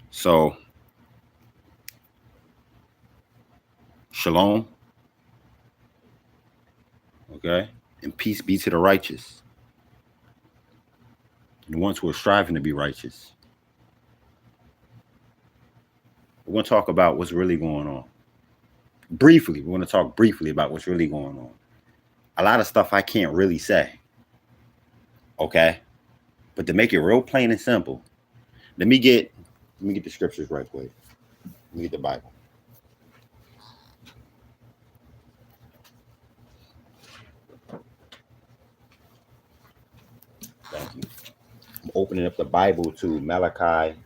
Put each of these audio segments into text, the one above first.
So, shalom, okay? And peace be to the righteous, and the ones who are striving to be righteous. We're going to talk about what's really going on. Briefly, we're going to talk briefly about what's really going on. A lot of stuff I can't really say, okay? But to make it real plain and simple, let me get the scriptures right quick. Let me get the Bible. Thank you. I'm opening up the Bible to Malachi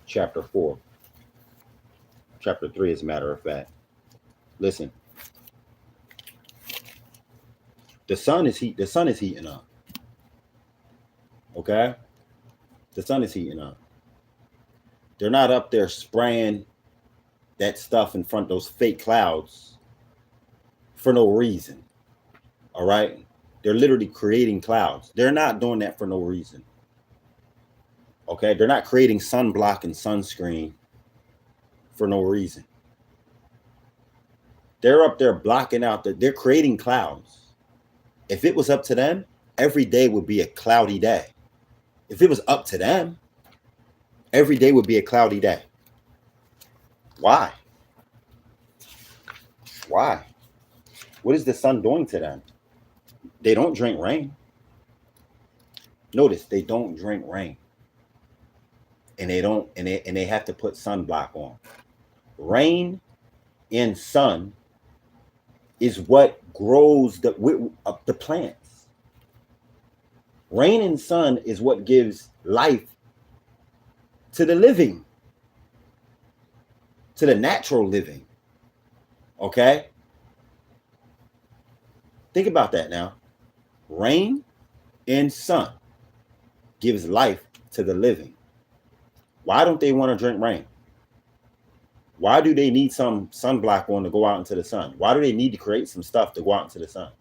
chapter 4. Chapter 3, as a matter of fact. Listen. The sun is heating up. Okay? The sun is heating up. They're not up there spraying that stuff in front of those fake clouds for no reason. All right? They're literally creating clouds. They're not doing that for no reason. Okay? They're not creating sunblock and sunscreen for no reason. They're up there blocking out they're creating clouds. If it was up to them, every day would be a cloudy day. If it was up to them, every day would be a cloudy day. Why? Why? What is the sun doing to them? They don't drink rain. Notice they don't drink rain. And they have to put sunblock on. Rain and sun is what grows the plants. Rain and sun is what gives life to the living, to the natural living. Okay? Think about that now. Rain and sun gives life to the living. Why don't they want to drink rain? Why do they need some sunblock on to go out into the sun? Why do they need to create some stuff to go out into the sun?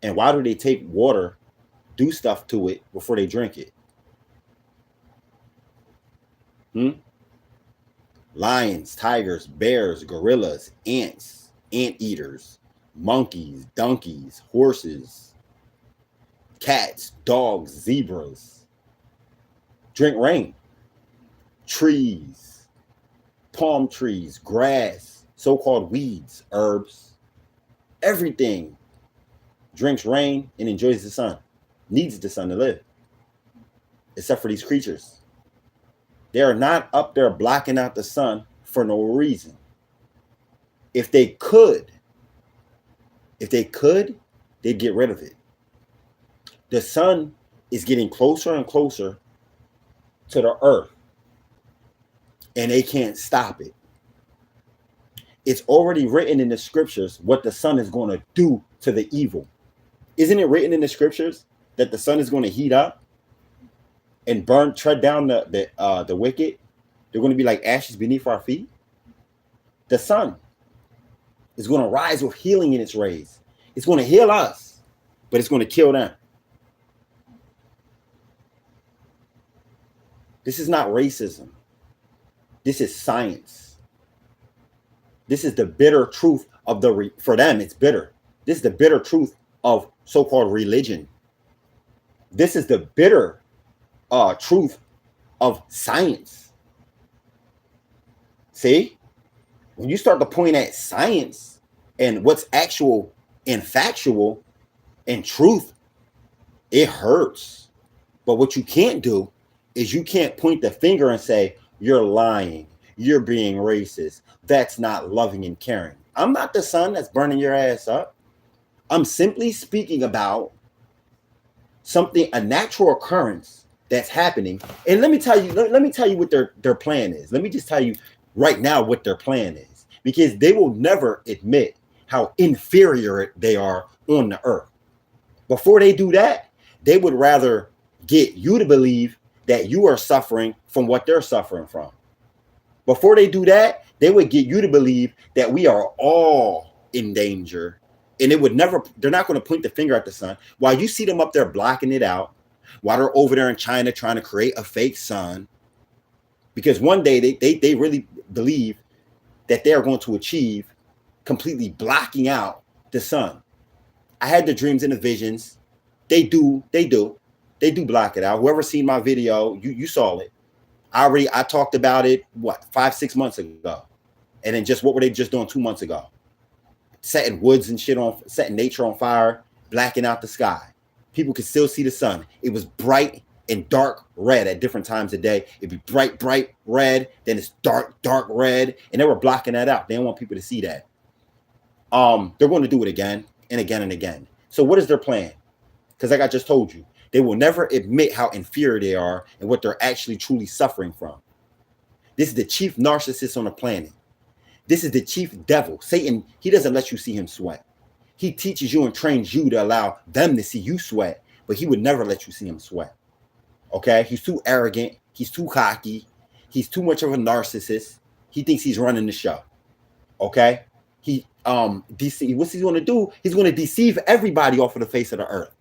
And why do they take water, do stuff to it before they drink it? Lions, tigers, bears, gorillas, ants, anteaters, monkeys, donkeys, horses, cats, dogs, zebras drink rain. Trees, palm trees, grass, so-called weeds, herbs, everything drinks rain and enjoys the sun, needs the sun to live, except for these creatures. They are not up there blocking out the sun for no reason. If they could, they'd get rid of it. The sun is getting closer and closer to the earth, and they can't stop it. It's already written in the scriptures what the sun is going to do to the evil. Isn't it written in the scriptures that the sun is going to heat up and tread down the wicked? They're going to be like ashes beneath our feet. The sun is going to rise with healing in its rays. It's going to heal us, but it's going to kill them. This is not racism. This is science. This is the bitter truth of for them, it's bitter. This is the bitter truth of so-called religion. This is the bitter truth of science. See? When you start to point at science and what's actual and factual and truth, it hurts. But what you can't do is you can't point the finger and say, you're lying, you're being racist, that's not loving and caring. I'm not the sun that's burning your ass up. I'm simply speaking about something, a natural occurrence that's happening. And let me tell you what their plan is. Let me just tell you right now what their plan is, because they will never admit how inferior they are on the earth. Before they do that, they would rather get you to believe that you are suffering from what they're suffering from. Before they do that, they would get you to believe that we are all in danger. And they're not going to point the finger at the sun. While you see them up there blocking it out, while they're over there in China trying to create a fake sun, because one day they really believe that they are going to achieve completely blocking out the sun. I had the dreams and the visions. They do block it out. Whoever seen my video, you saw it. I talked about it, what, 5-6 months ago. And then just what were they just doing 2 months ago? Setting woods and shit on, setting nature on fire, blacking out the sky. People could still see the sun. It was bright and dark red at different times of day. It'd be bright red, then it's dark red, and they were blocking that out. They don't want people to see that. They're going to do it again and again and again. So what is their plan? Because like I just told you, they will never admit how inferior they are and what they're actually truly suffering from. This is the chief narcissist on the planet. This is the chief devil. Satan, he doesn't let you see him sweat. He teaches you and trains you to allow them to see you sweat, but he would never let you see him sweat. Okay? He's too arrogant. He's too cocky. He's too much of a narcissist. He thinks he's running the show. Okay? What's he going to do? He's going to deceive everybody off of the face of the earth.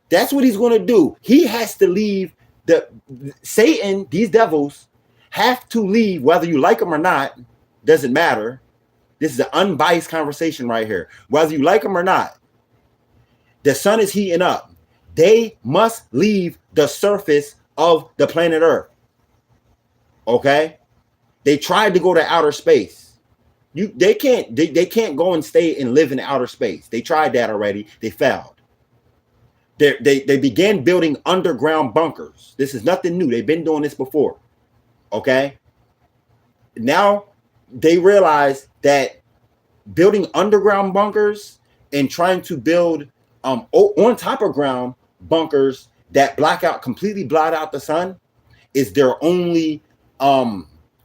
That's what he's going to do. He has to leave. Satan, these devils, have to leave, whether you like them or not. Doesn't matter. This is an unbiased conversation right here. Whether you like them or not, the sun is heating up. They must leave the surface of the planet Earth. Okay? They tried to go to outer space. They can't go and stay and live in outer space. They tried that already. They failed. They began building underground bunkers. This is nothing new. They've been doing this before. Okay? Now they realize that building underground bunkers and trying to build on top of ground bunkers that completely blot out the sun is their only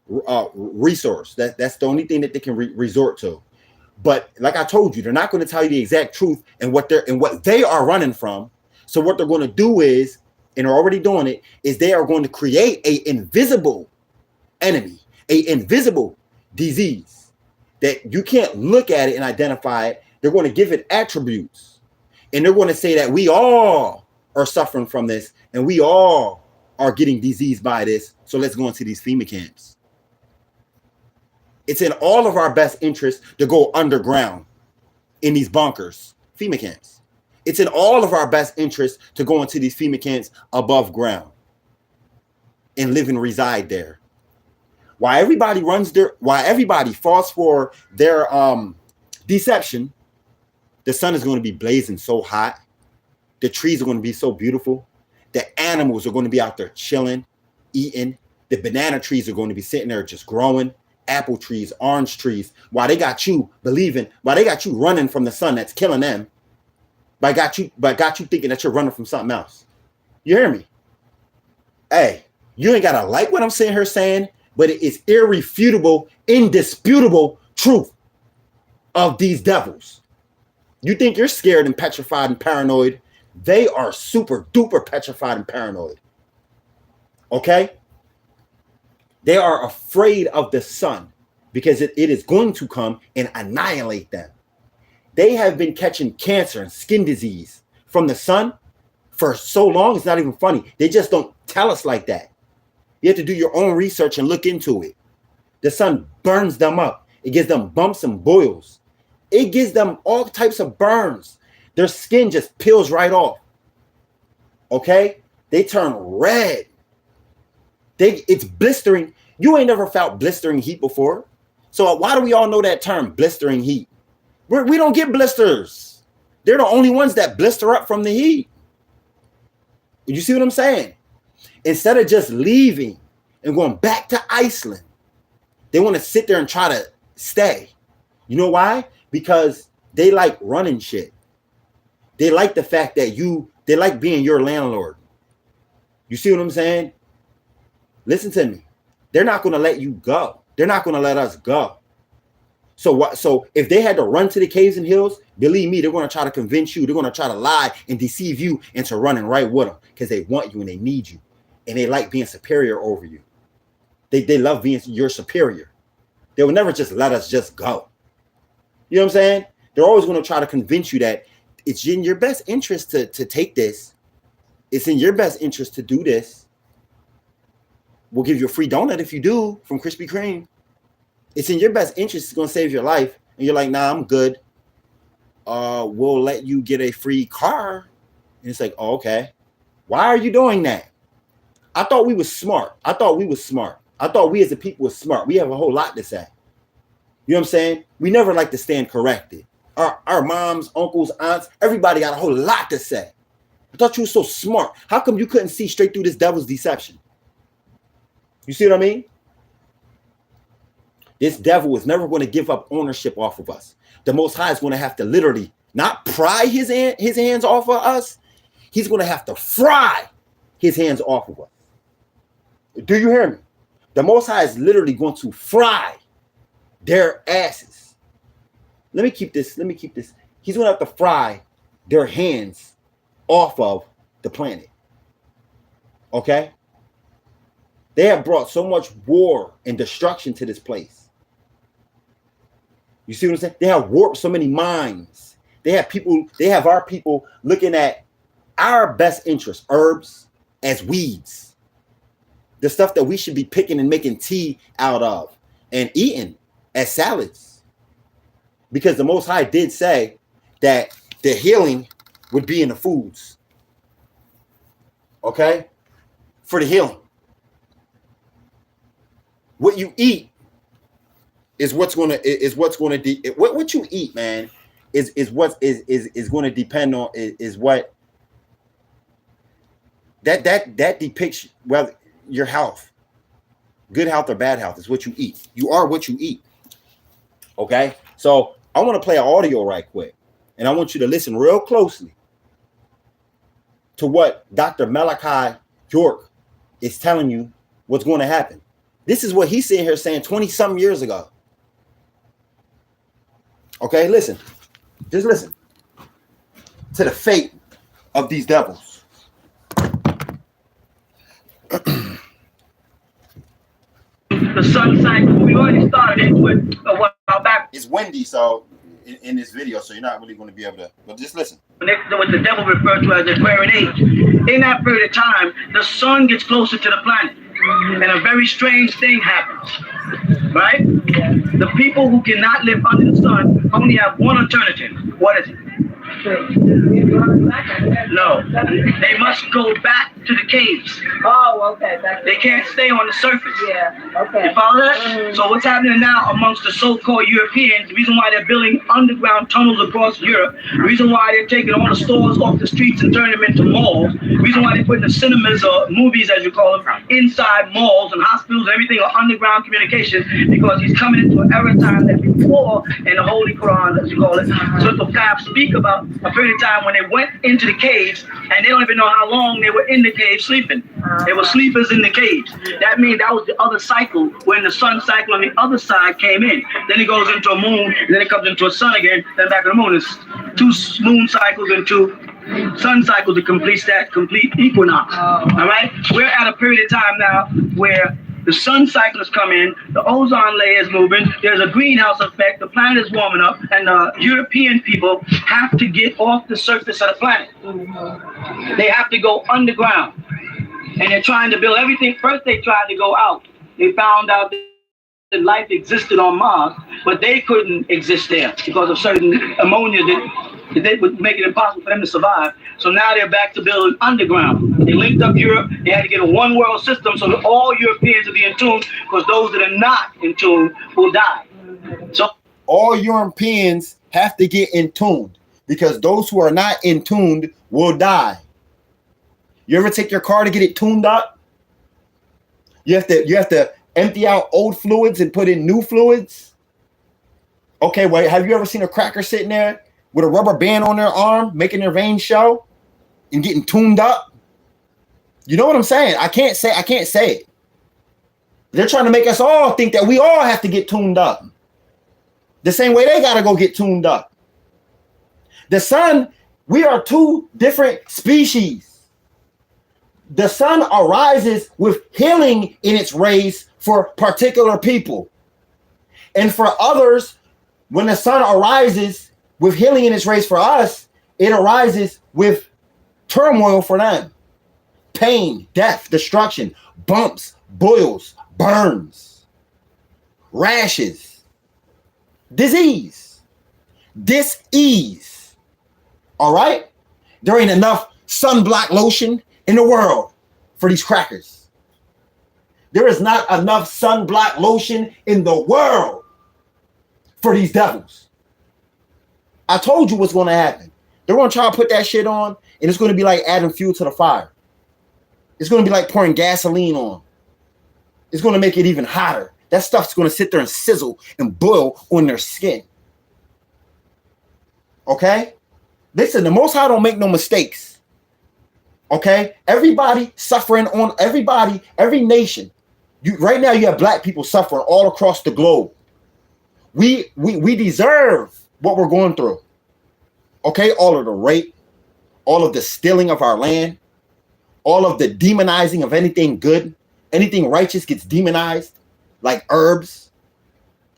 resource. That's the only thing that they can resort to. But like I told you, they're not going to tell you the exact truth and what they are running from. So what they're going to do is, and they're already doing it, is they are going to create an invisible enemy, an invisible disease that you can't look at it and identify it. They're going to give it attributes, and they're going to say that we all are suffering from this and we all are getting diseased by this. So let's go into these FEMA camps. It's in all of our best interest to go underground in these bunkers, FEMA camps. It's in all of our best interest to go into these FEMA camps above ground and live and reside there. While everybody falls for their deception, the sun is going to be blazing so hot. The trees are going to be so beautiful. The animals are going to be out there chilling, eating. The banana trees are going to be sitting there just growing. Apple trees, orange trees. While they got you running from the sun that's killing them. But got you thinking that you're running from something else. You hear me? Hey, you ain't gotta like what I'm sitting here saying, but it is irrefutable, indisputable truth of these devils. You think you're scared and petrified and paranoid. They are super duper petrified and paranoid. Okay? They are afraid of the sun because it is going to come and annihilate them. They have been catching cancer and skin disease from the sun for so long, it's not even funny. They just don't tell us like that. You have to do your own research and look into it. The sun burns them up. It gives them bumps and boils. It gives them all types of burns. Their skin just peels right off. Okay? They turn red. It's blistering. You ain't never felt blistering heat before. So why do we all know that term, blistering heat? We don't get blisters. They're the only ones that blister up from the heat. You see what I'm saying? Instead of just leaving and going back to Iceland, they want to sit there and try to stay. You know why? Because they like running shit. They like the fact that they like being your landlord. You see what I'm saying? Listen to me. They're not going to let you go. They're not going to let us go. So if they had to run to the caves and hills, believe me, they're going to try to convince you. They're going to try to lie and deceive you into running right with them because they want you and they need you. And they like being superior over you. They love being your superior. They will never just let us just go. You know what I'm saying? They're always going to try to convince you that it's in your best interest to take this. It's in your best interest to do this. We'll give you a free donut if you do from Krispy Kreme. It's in your best interest. It's going to save your life. And you're like, nah, I'm good. We'll let you get a free car. And it's like, oh, okay. Why are you doing that? I thought we was smart. I thought we as a people was smart. We have a whole lot to say. You know what I'm saying? We never like to stand corrected. Our moms, uncles, aunts, everybody got a whole lot to say. I thought you were so smart. How come you couldn't see straight through this devil's deception? You see what I mean? This devil is never going to give up ownership off of us. The Most High is going to have to literally not pry his hands off of us. He's going to have to fry his hands off of us. Do you hear me? The Most High is literally going to fry their asses. Let me keep this. He's going to have to fry their hands off of the planet. Okay? They have brought so much war and destruction to this place. You see what I'm saying? They have warped so many minds. They have our people looking at our best interests, herbs, as weeds. The stuff that we should be picking and making tea out of and eating as salads. Because the Most High did say that the healing would be in the foods. Okay? For the healing. What you eat is what's going to what you eat, man, is going to depend on is what that depicts whether your health, good health or bad health, is what you eat. You are what you eat. Okay? So I want to play an audio right quick, and I want you to listen real closely to what Dr. Malachi York is telling you what's going to happen. This is what he's sitting here saying 20-something years ago. Okay, listen. Just listen to the fate of these devils. The sun cycle, we already started it with a while back. It's windy, so in this video, so you're not really going to be able to, but just listen. What the devil referred to as the Aquarian Age. In that period of time, the sun gets closer to the planet, and a very strange thing happens, right? The people who cannot live under the sun only have one alternative. What is it? No, they must go back to the caves. Oh, okay. They can't stay on the surface. Yeah, okay. You follow that? So what's happening now amongst the so-called Europeans, the reason why they're building underground tunnels across Europe, the reason why they're taking all the stores off the streets and turning them into malls, the reason why they're putting the cinemas or movies, as you call them, inside malls and hospitals and everything are underground communication, because he's coming into an era time that before in the Holy Quran, as you call it, so the Kaf speak about a period of time when they went into the caves and they don't even know how long they were in the cave sleeping. They were sleepers in the caves. That means that was the other cycle when the sun cycle on the other side came in. Then it goes into a moon, then it comes into a sun again, then back to the moon. It's 2 moon cycles and 2 sun cycles to complete that complete equinox. All right? We're at a period of time now where the sun cycle has come in, the ozone layer is moving, there's a greenhouse effect, the planet is warming up, and the European people have to get off the surface of the planet. They have to go underground. And they're trying to build everything. First, they tried to go out. They found out that life existed on Mars, but they couldn't exist there because of certain ammonia that would make it impossible for them to survive. So now they're back to building underground. They linked up Europe. They had to get a one world system so that all Europeans will be in tune, because those that are not in tune will die. So all Europeans have to get in tune, because those who are not in tune will die. You ever take your car to get it tuned up? You have to empty out old fluids and put in new fluids. Okay, well, have you ever seen a cracker sitting there with a rubber band on their arm, making their veins show and getting tuned up? You know what I'm saying? I can't say it. They're trying to make us all think that we all have to get tuned up. The same way they got to go get tuned up. The sun, we are 2 different species. The sun arises with healing in its rays for particular people. And for others, when the sun arises with healing in its rays for us, it arises with turmoil for them. pain, death, destruction, bumps, boils, burns, rashes, disease, dis-ease. All right? There ain't enough sunblock lotion in the world for these crackers. There is not enough sunblock lotion in the world for these devils. I told you what's going to happen. They're going to try to put that shit on, and it's going to be like adding fuel to the fire. It's going to be like pouring gasoline on. It's going to make it even hotter. That stuff's going to sit there and sizzle and boil on their skin. Okay? Listen, the Most High don't make no mistakes. Okay? Everybody suffering on everybody, every nation. Right now you have black people suffering all across the globe. We deserve what we're going through. Okay? All of the rape, all of the stealing of our land, all of the demonizing of anything good, anything righteous gets demonized, like herbs.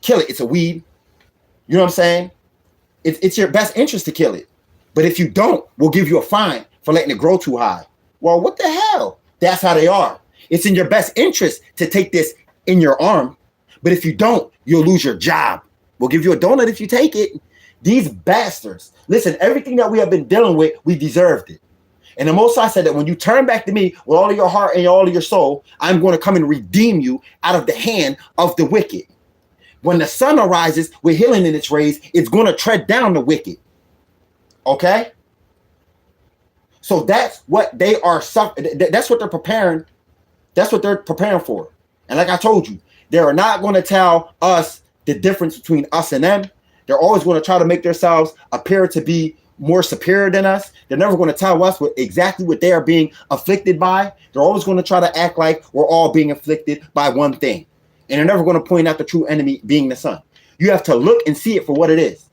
Kill it. It's a weed. You know what I'm saying? It's your best interest to kill it. But if you don't, we'll give you a fine for letting it grow too high. Well, what the hell? That's how they are. It's in your best interest to take this in your arm. But if you don't, you'll lose your job. We'll give you a donut if you take it. These bastards. Listen, everything that we have been dealing with, we deserved it. And the Most High said that when you turn back to me with all of your heart and all of your soul, I'm going to come and redeem you out of the hand of the wicked. When the sun arises with healing in its rays, it's going to tread down the wicked. Okay? So that's what they are. That's what they're preparing. That's what they're preparing for. And like I told you, they are not going to tell us the difference between us and them. They're always going to try to make themselves appear to be more superior than us. They're never going to tell us exactly what they are being afflicted by. They're always going to try to act like we're all being afflicted by one thing. And they're never going to point out the true enemy being the sun. You have to look and see it for what it is.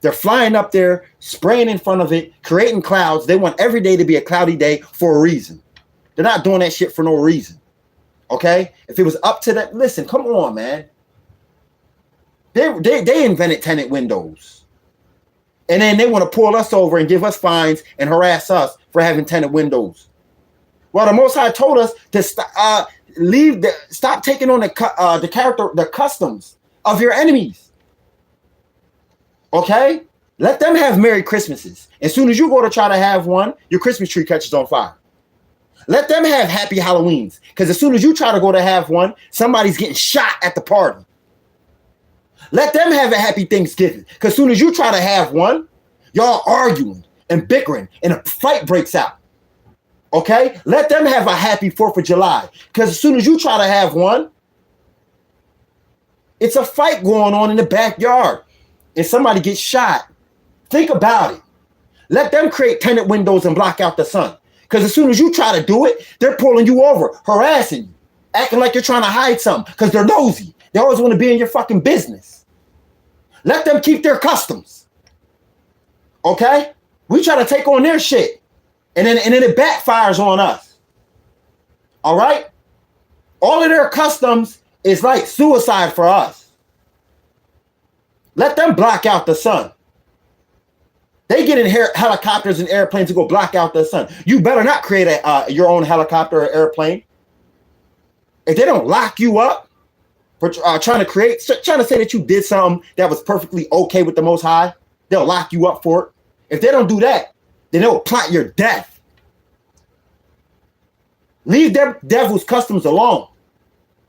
They're flying up there, spraying in front of it, creating clouds. They want every day to be a cloudy day for a reason. They're not doing that shit for no reason. Okay? If it was up to that, listen, come on, man. They invented tenant windows. And then they want to pull us over and give us fines and harass us for having tenant windows. Well, the Most High told us to stop taking on the customs of your enemies. Okay? Let them have Merry Christmases. As soon as you go to try to have one, your Christmas tree catches on fire. Let them have Happy Halloweens. Because as soon as you try to go to have one, somebody's getting shot at the party. Let them have a Happy Thanksgiving. Because as soon as you try to have one, y'all arguing and bickering and a fight breaks out. Okay? Let them have a Happy 4th of July. Because as soon as you try to have one, it's a fight going on in the backyard. And somebody gets shot. Think about it. Let them create tenant windows and block out the sun. Because as soon as you try to do it, they're pulling you over, harassing you, acting like you're trying to hide something because they're nosy. They always want to be in your fucking business. Let them keep their customs. Okay? We try to take on their shit. And then it backfires on us. All right? All of their customs is like suicide for us. Let them block out the sun. They get in helicopters and airplanes to go block out the sun. You better not create your own helicopter or airplane. If they don't lock you up for trying to say that you did something that was perfectly okay with the Most High, they'll lock you up for it. If they don't do that, then they'll plot your death. Leave their devil's customs alone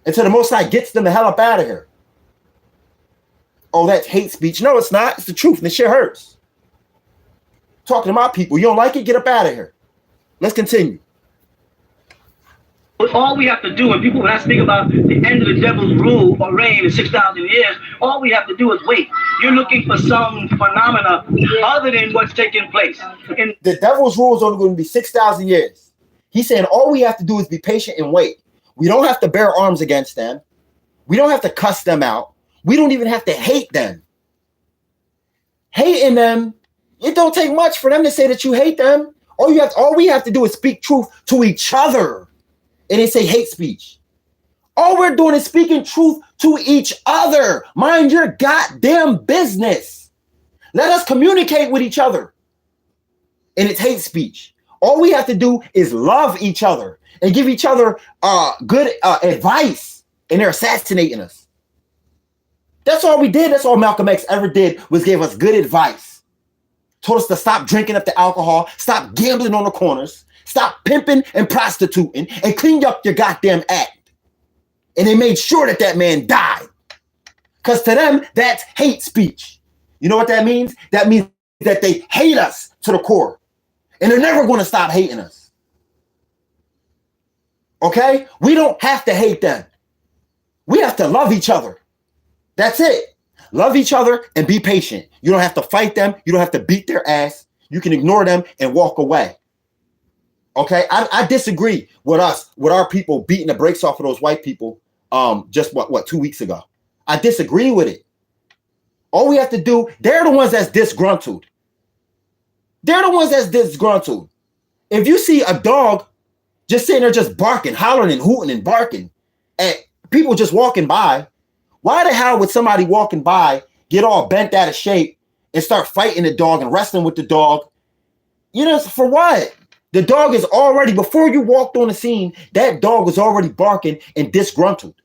until the Most High gets them the hell up out of here. Oh, that's hate speech. No, it's not. It's the truth, and the shit hurts. Talking to my people. You don't like it? Get up out of here. Let's continue. All we have to do, and people when I speak about the end of the devil's rule or reign in 6,000 years, all we have to do is wait. You're looking for some phenomena other than what's taking place. And the devil's rule is only going to be 6,000 years. He's saying all we have to do is be patient and wait. We don't have to bear arms against them. We don't have to cuss them out. We don't even have to hate them. Hating them, it don't take much for them to say that you hate them. All we have to do is speak truth to each other. And they say hate speech. All we're doing is speaking truth to each other. Mind your goddamn business. Let us communicate with each other. And it's hate speech. All we have to do is love each other and give each other good advice, and they're assassinating us. That's all we did. That's all Malcolm X ever did, was give us good advice. Told us to stop drinking up the alcohol, stop gambling on the corners, stop pimping and prostituting, and clean up your goddamn act. And they made sure that that man died. Because to them, that's hate speech. You know what that means? That means that they hate us to the core. And they're never going to stop hating us. Okay? We don't have to hate them. We have to love each other. That's it. Love each other and be patient. You don't have to fight them. You don't have to beat their ass. You can ignore them and walk away. Okay? I disagree with our people beating the brakes off of those white people just 2 weeks ago. I disagree with it. All we have to do, they're the ones that's disgruntled. They're the ones that's disgruntled. If you see a dog just sitting there just barking, hollering and hooting and barking at people just walking by, why the hell would somebody walking by get all bent out of shape and start fighting the dog and wrestling with the dog? You know, for what? The dog is already, before you walked on the scene, that dog was already barking and disgruntled.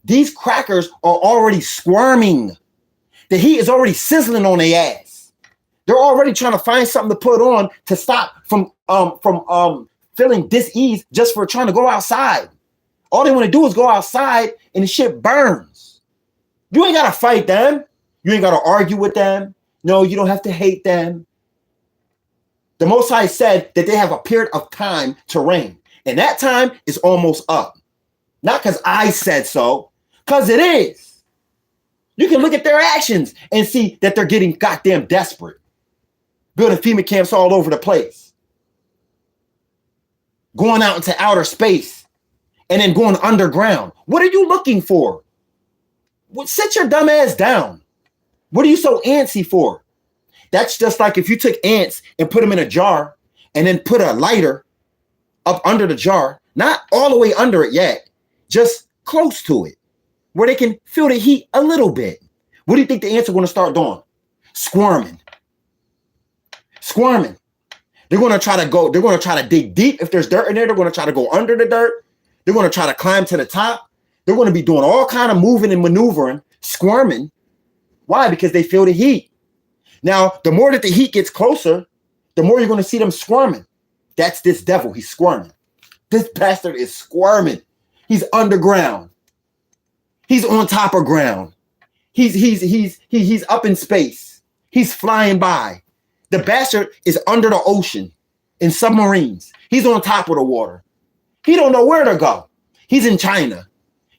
These crackers are already squirming. The heat is already sizzling on their ass. They're already trying to find something to put on to stop from feeling dis-ease just for trying to go outside. All they want to do is go outside and the shit burns. You ain't got to fight them. You ain't got to argue with them. No, you don't have to hate them. The Most High said that they have a period of time to reign. And that time is almost up. Not because I said so, because it is. You can look at their actions and see that they're getting goddamn desperate. Building FEMA camps all over the place. Going out into outer space and then going underground. What are you looking for? Sit your dumb ass down. What are you so antsy for? That's just like if you took ants and put them in a jar and then put a lighter up under the jar, not all the way under it yet, just close to it, where they can feel the heat a little bit. What do you think the ants are going to start doing? Squirming. Squirming. They're going to try to dig deep. If there's dirt in there, they're going to try to go under the dirt. They're going to try to climb to the top. They're going to be doing all kind of moving and maneuvering, squirming. Why? Because they feel the heat. Now, the more that the heat gets closer, the more you're going to see them squirming. That's this devil. He's squirming. This bastard is squirming. He's underground. He's on top of ground. He's up in space. He's flying by. The bastard is under the ocean in submarines. He's on top of the water. He don't know where to go. He's in China.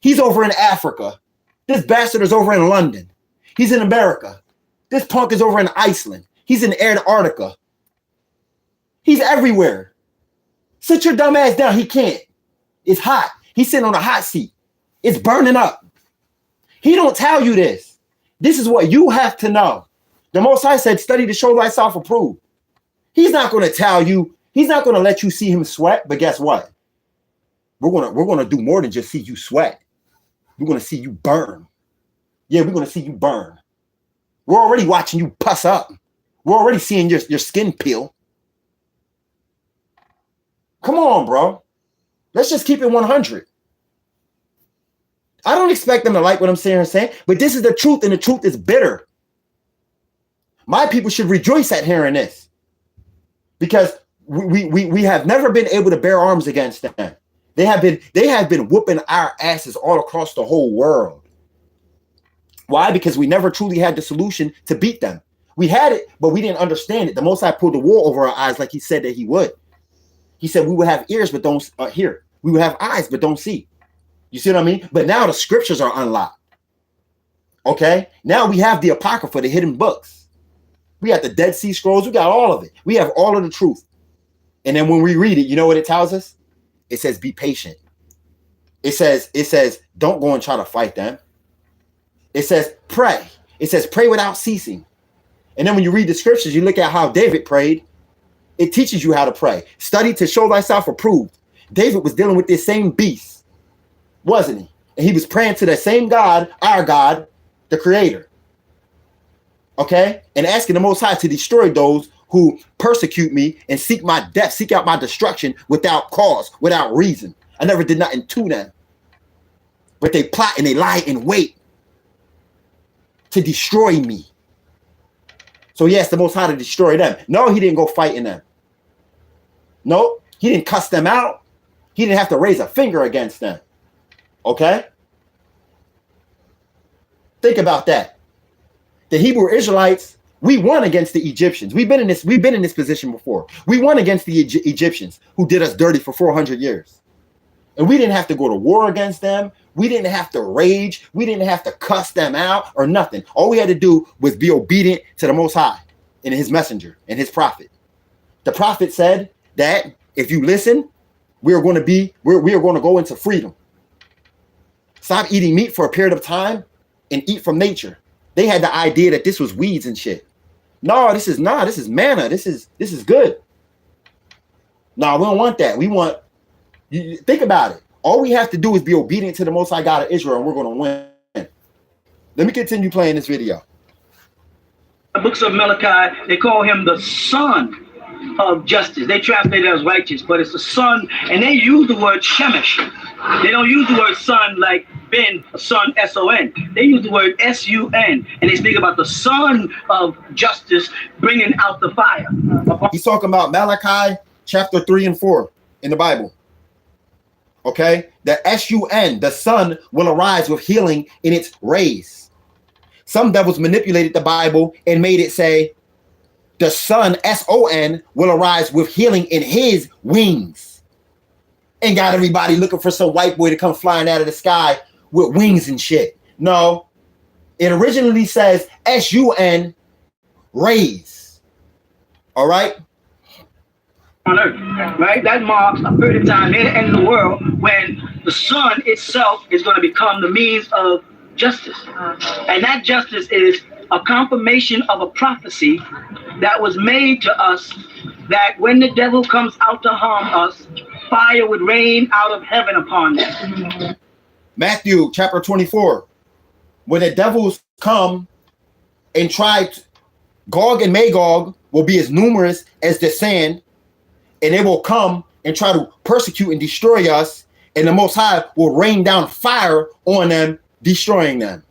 He's over in Africa. This bastard is over in London. He's in America. This punk is over in Iceland. He's in Antarctica. He's everywhere. Sit your dumb ass down. He can't. It's hot. He's sitting on a hot seat. It's burning up. He don't tell you this. This is what you have to know. The Most High said, study to show thyself approved. He's not going to tell you. He's not going to let you see him sweat. But guess what? We're going to do more than just see you sweat. We're going to see you burn. Yeah, we're going to see you burn. We're already watching you puss up. We're already seeing your skin peel. Come on, bro. Let's just keep it 100. I don't expect them to like what I'm saying, but this is the truth, and the truth is bitter. My people should rejoice at hearing this, because we have never been able to bear arms against them. They have been whooping our asses all across the whole world. Why? Because we never truly had the solution to beat them. We had it, but we didn't understand it. The Most High pulled the wool over our eyes like he said that he would. He said we would have ears but don't hear. We would have eyes but don't see. You see what I mean? But now the scriptures are unlocked. Okay? Now we have the Apocrypha, the hidden books. We got the Dead Sea Scrolls. We got all of it. We have all of the truth. And then when we read it, you know what it tells us? It says, be patient. It says, don't go and try to fight them. It says, pray. It says, pray without ceasing. And then when you read the scriptures, you look at how David prayed. It teaches you how to pray. Study to show thyself approved. David was dealing with this same beast, wasn't he? And he was praying to the same God, our God, the creator. Okay? And asking the Most High to destroy those who persecute me and seek my death, seek out my destruction without cause, without reason. I never did nothing to them. But they plot and they lie in wait to destroy me. So he asked the Most High to destroy them. No, he didn't go fighting them. No, he didn't cuss them out. He didn't have to raise a finger against them. Okay? Think about that. The Hebrew Israelites, we won against the Egyptians. We've been in this position before. We won against the Egyptians who did us dirty for 400 years. And we didn't have to go to war against them. We didn't have to rage. We didn't have to cuss them out or nothing. All we had to do was be obedient to the Most High and his messenger and his prophet. The prophet said that if you listen, we are going to go into freedom. Stop eating meat for a period of time and eat from nature. They had the idea that this was weeds and shit. No, this is manna. This is good. No, we don't want that. We want, think about it. All we have to do is be obedient to the Most High God of Israel, and we're going to win. Let me continue playing this video. The books of Malachi, they call him the son of justice. They translate it as righteous, but it's the son, and they use the word Shemesh. They don't use the word son like Ben, son, S-O-N. They use the word S-U-N, and they speak about the son of justice bringing out the fire. He's talking about Malachi chapter 3 and 4 in the Bible. Okay? The S-U-N, the sun, will arise with healing in its rays. Some devils manipulated the Bible and made it say, the sun, S-O-N, will arise with healing in his wings. And got everybody looking for some white boy to come flying out of the sky with wings and shit. No. It originally says S-U-N, rays. All right? On earth, right? That marks a period of time in the end of the world when the sun itself is going to become the means of justice. And that justice is a confirmation of a prophecy that was made to us, that when the devil comes out to harm us, fire would rain out of heaven upon them. Matthew chapter 24, when the devils come and try, Gog and Magog will be as numerous as the sand, and they will come and try to persecute and destroy us, and the Most High will rain down fire on them, destroying them.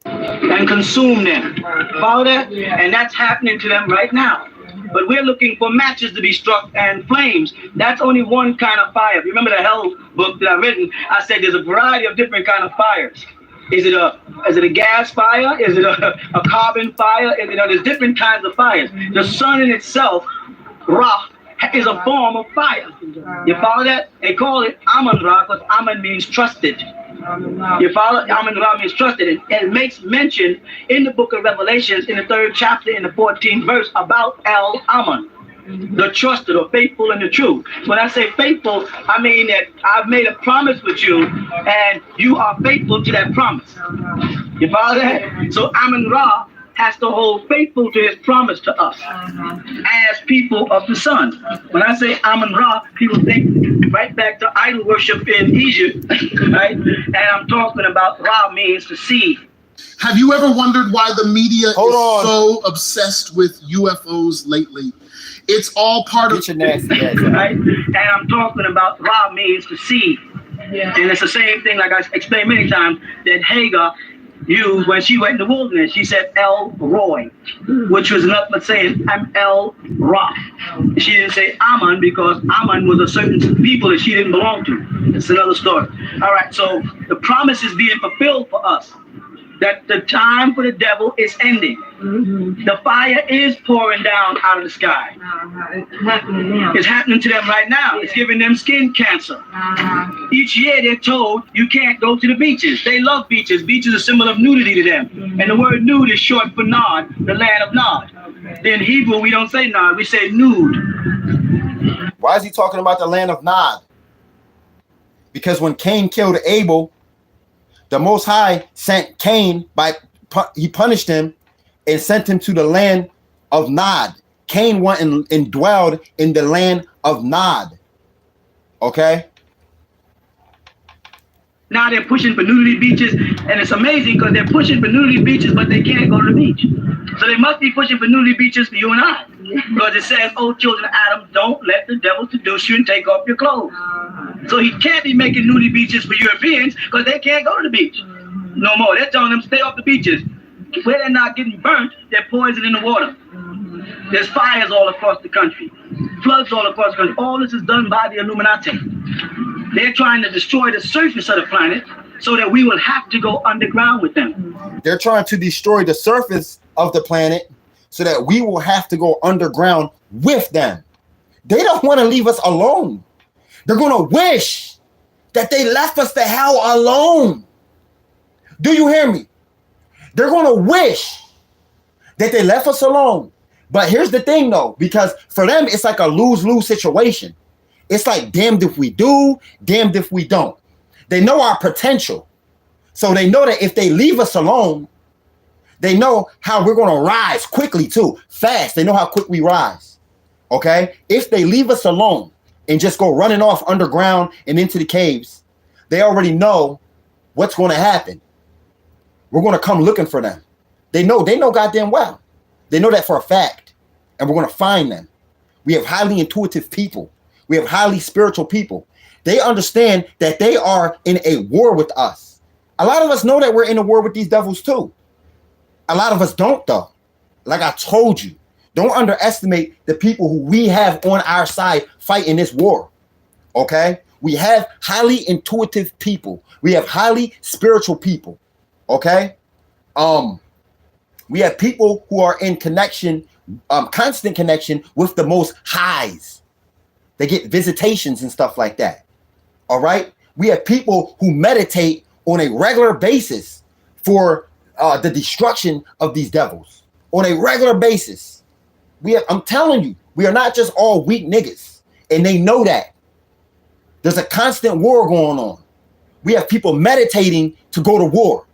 And consume them. Follow that? And that's happening to them right now. But we're looking for matches to be struck and flames. That's only one kind of fire. If you remember the Hell book that I've written, I said there's a variety of different kind of fires. Is it a gas fire? Is it a carbon fire? There's different kinds of fires. The sun in itself, Ra, is a form of fire. You follow that? They call it Amun Ra because Amun means trusted. You follow? Amun Ra means trusted. And it makes mention in the book of Revelations in the 3rd chapter in the 14th verse about El Amun, the trusted or faithful and the true. When I say faithful, I mean that I've made a promise with you and you are faithful to that promise. You follow that? So Amun Ra has to hold faithful to his promise to us as people of the sun. When I say Amun Ra, people think right back to idol worship in Egypt, right? And I'm talking about Ra means to see. Have you ever wondered why the media is so obsessed with UFOs lately? It's all part of right? And I'm talking about Ra means to see. Yeah. And it's the same thing, like I explained many times, that Hagar used when she went in the wilderness. She said El Roy, which was nothing but saying I'm El Ra. She didn't say Ammon because Ammon was a certain people that she didn't belong to. It's another story. All right, so the promise is being fulfilled for us, that the time for the devil is ending. Mm-hmm. The fire is pouring down out of the sky. It's happening now. It's happening to them right now. Yeah. It's giving them skin cancer. Each year they're told you can't go to the beaches. They love beaches. Beaches are a symbol of nudity to them. Mm-hmm. And the word nude is short for Nod, the land of Nod. Okay. In Hebrew, we don't say Nod, we say nude. Why is he talking about the land of Nod? Because when Cain killed Abel, the Most High sent Cain he punished him and sent him to the land of Nod. Cain went and dwelled in the land of Nod. Okay? Now they're pushing for nudity beaches, and it's amazing because they're pushing for nudity beaches, but they can't go to the beach. So they must be pushing for nudity beaches for you and I. Because it says, oh, children of Adam, don't let the devil seduce you and take off your clothes. So he can't be making nudity beaches for Europeans because they can't go to the beach no more. They're telling them stay off the beaches. Where they're not getting burnt, they're poisoning the water. There's fires all across the country, floods all across the country. All this is done by the Illuminati. They're trying to destroy the surface of the planet so that we will have to go underground with them. They're trying to destroy the surface of the planet so that we will have to go underground with them. They don't want to leave us alone. They're going to wish that they left us the hell alone. Do you hear me? They're going to wish that they left us alone. But here's the thing, though, because for them, it's like a lose-lose situation. It's like damned if we do, damned if we don't. They know our potential. So they know that if they leave us alone, they know how we're going to rise quickly, too, fast. They know how quick we rise. Okay? If they leave us alone and just go running off underground and into the caves, they already know what's going to happen. We're going to come looking for them. They know goddamn well. They know that for a fact. And we're going to find them. We have highly intuitive people. We have highly spiritual people. They understand that they are in a war with us. A lot of us know that we're in a war with these devils too. A lot of us don't, though. Like I told you, don't underestimate the people who we have on our side fighting this war. Okay? We have highly intuitive people. We have highly spiritual people. Okay? We have people who are in connection, constant connection with the most highs. They get visitations and stuff like that. All right? We have people who meditate on a regular basis for the destruction of these devils. On a regular basis. I'm telling you, we are not just all weak niggas. And they know that. There's a constant war going on. We have people meditating to go to war.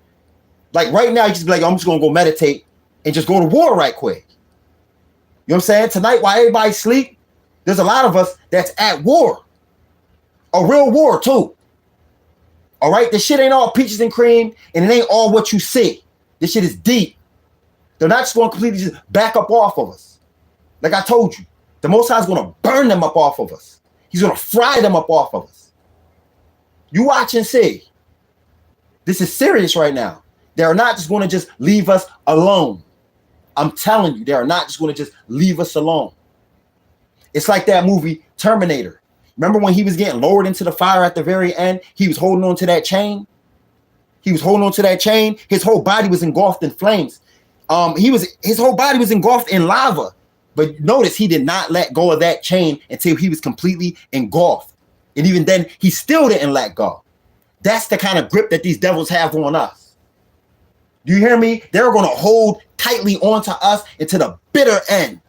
Like right now, you just be like, I'm just going to go meditate and just go to war right quick. You know what I'm saying? Tonight, while everybody sleep, there's a lot of us that's at war. A real war, too. All right? This shit ain't all peaches and cream, and it ain't all what you see. This shit is deep. They're not just going to completely just back up off of us. Like I told you, the Most High is going to burn them up off of us. He's going to fry them up off of us. You watch and see. This is serious right now. They are not just going to just leave us alone. I'm telling you, they are not just going to just leave us alone. It's like that movie Terminator. Remember when he was getting lowered into the fire at the very end? He was holding on to that chain. His whole body was engulfed in flames. His whole body was engulfed in lava. But notice he did not let go of that chain until he was completely engulfed. And even then, he still didn't let go. That's the kind of grip that these devils have on us. Do you hear me? They're going to hold tightly onto us until the bitter end.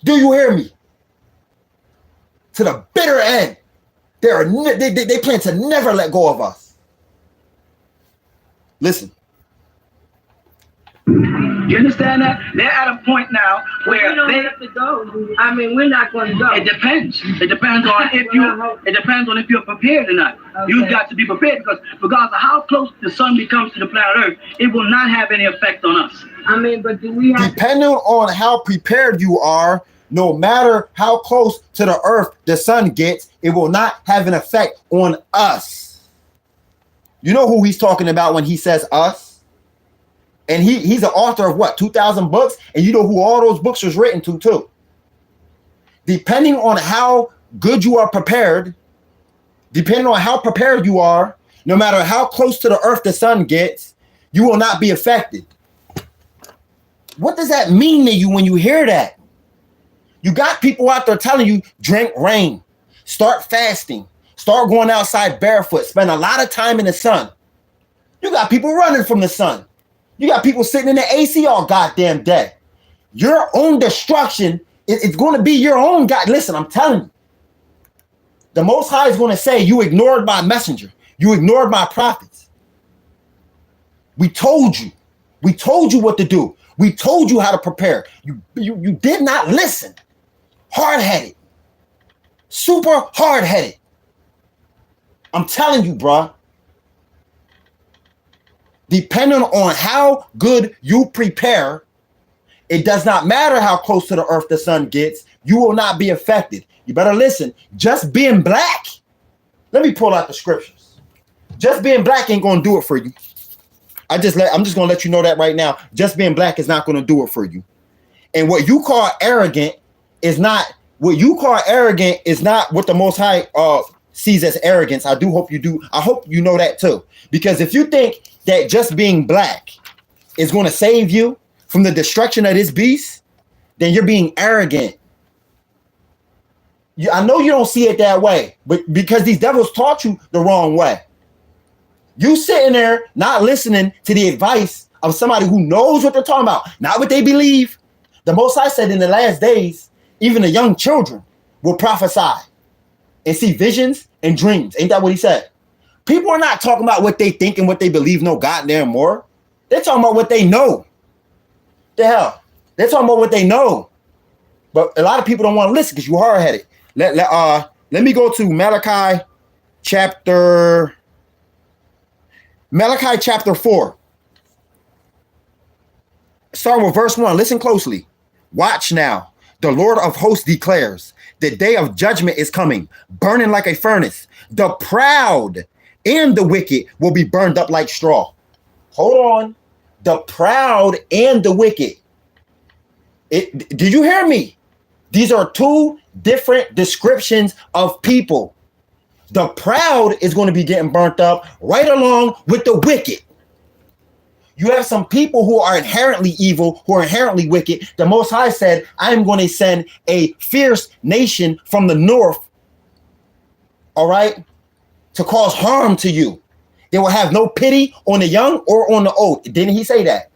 Do you hear me? To the bitter end. They plan to never let go of us. Listen. You understand that? They're at a point now where they have to go. I mean, we're not going to go. It depends. It depends on if you're prepared or not. Okay. You've got to be prepared because regardless of how close the sun becomes to the planet Earth, it will not have any effect on us. I mean, but do we have depending on how prepared you are, no matter how close to the Earth the sun gets, it will not have an effect on us. You know who he's talking about when he says us? And he's an author of what, 2,000 books? And you know who all those books was written to, too. Depending on how good you are prepared, depending on how prepared you are, no matter how close to the earth the sun gets, you will not be affected. What does that mean to you when you hear that? You got people out there telling you, drink rain, start fasting, start going outside barefoot, spend a lot of time in the sun. You got people running from the sun. You got people sitting in the AC all goddamn day. Your own destruction is going to be your own God. Listen, I'm telling you. The Most High is going to say, you ignored my messenger. You ignored my prophets. We told you. We told you what to do. We told you how to prepare. You did not listen. Hard-headed. Super hard-headed. I'm telling you, bruh. depending on how good you prepare, it does not matter how close to the earth the sun gets, you will not be affected. You better listen. Just being black, let me pull out the scriptures. Just being black ain't gonna do it for you. I'm just gonna let you know that right now. Just being black is not gonna do it for you. And what you call arrogant is not what the Most High sees as arrogance. I hope you know that too. Because if you think that just being black is going to save you from the destruction of this beast, then you're being arrogant. I know you don't see it that way, but because these devils taught you the wrong way. You sitting there not listening to the advice of somebody who knows what they're talking about, not what they believe. The Most High said in the last days, even the young children will prophesy and see visions and dreams. Ain't that what he said? People are not talking about what they think and what they believe no goddamn more. They're talking about what they know. The hell? They're talking about what they know. But a lot of people don't want to listen because you're hard-headed. Let me go to Malachi chapter 4. Starting with verse 1. Listen closely. Watch now. The Lord of hosts declares, the day of judgment is coming, burning like a furnace. The proud and the wicked will be burned up like straw. Hold on. The proud and the wicked. Do you hear me? These are two different descriptions of people. The proud is going to be getting burnt up right along with the wicked. You have some people who are inherently evil, who are inherently wicked. The Most High said, I am going to send a fierce nation from the north, all right, to cause harm to you. They will have no pity on the young or on the old. Didn't he say that?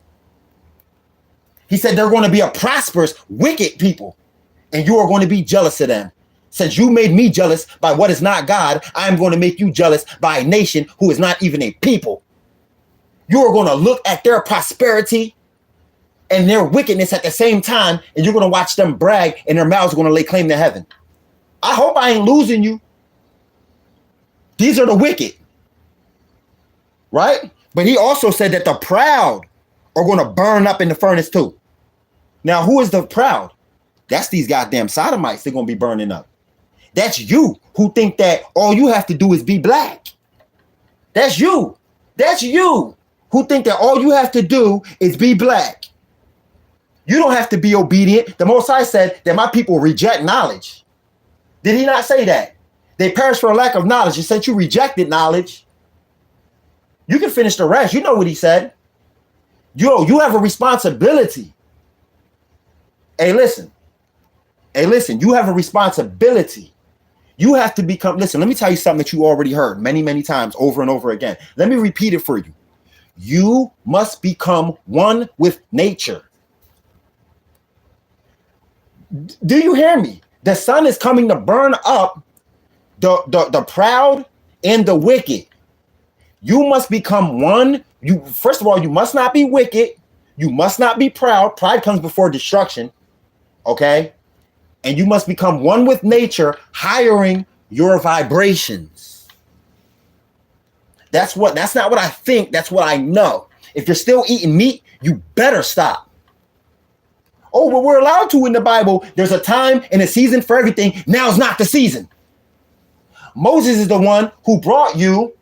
He said they're going to be a prosperous, wicked people, and you are going to be jealous of them. Since you made me jealous by what is not God, I am going to make you jealous by a nation who is not even a people. You are going to look at their prosperity and their wickedness at the same time, and you're going to watch them brag, and their mouths are going to lay claim to heaven. I hope I ain't losing you. These are the wicked, right? But he also said that the proud are going to burn up in the furnace too. Now, who is the proud? That's these goddamn sodomites. They're going to be burning up. That's you who think that all you have to do is be black. That's you. That's you who think that all you have to do is be black. You don't have to be obedient. The Most High said that my people reject knowledge. Did he not say that? They perish for a lack of knowledge. And since you rejected knowledge, you can finish the rest. You know what he said. You have a responsibility. Hey, listen. You have a responsibility. You have to become, listen, let me tell you something that you already heard many, many times over and over again. Let me repeat it for you. You must become one with nature. Do you hear me? The sun is coming to burn up the proud and the wicked. You must become one. First of all, you must not be wicked. You must not be proud. Pride comes before destruction. Okay? And you must become one with nature, hiring your vibrations. That's not what I think. That's what I know. If you're still eating meat, you better stop. Oh, but we're allowed to in the Bible. There's a time and a season for everything. Now's not the season. Moses is the one who brought you.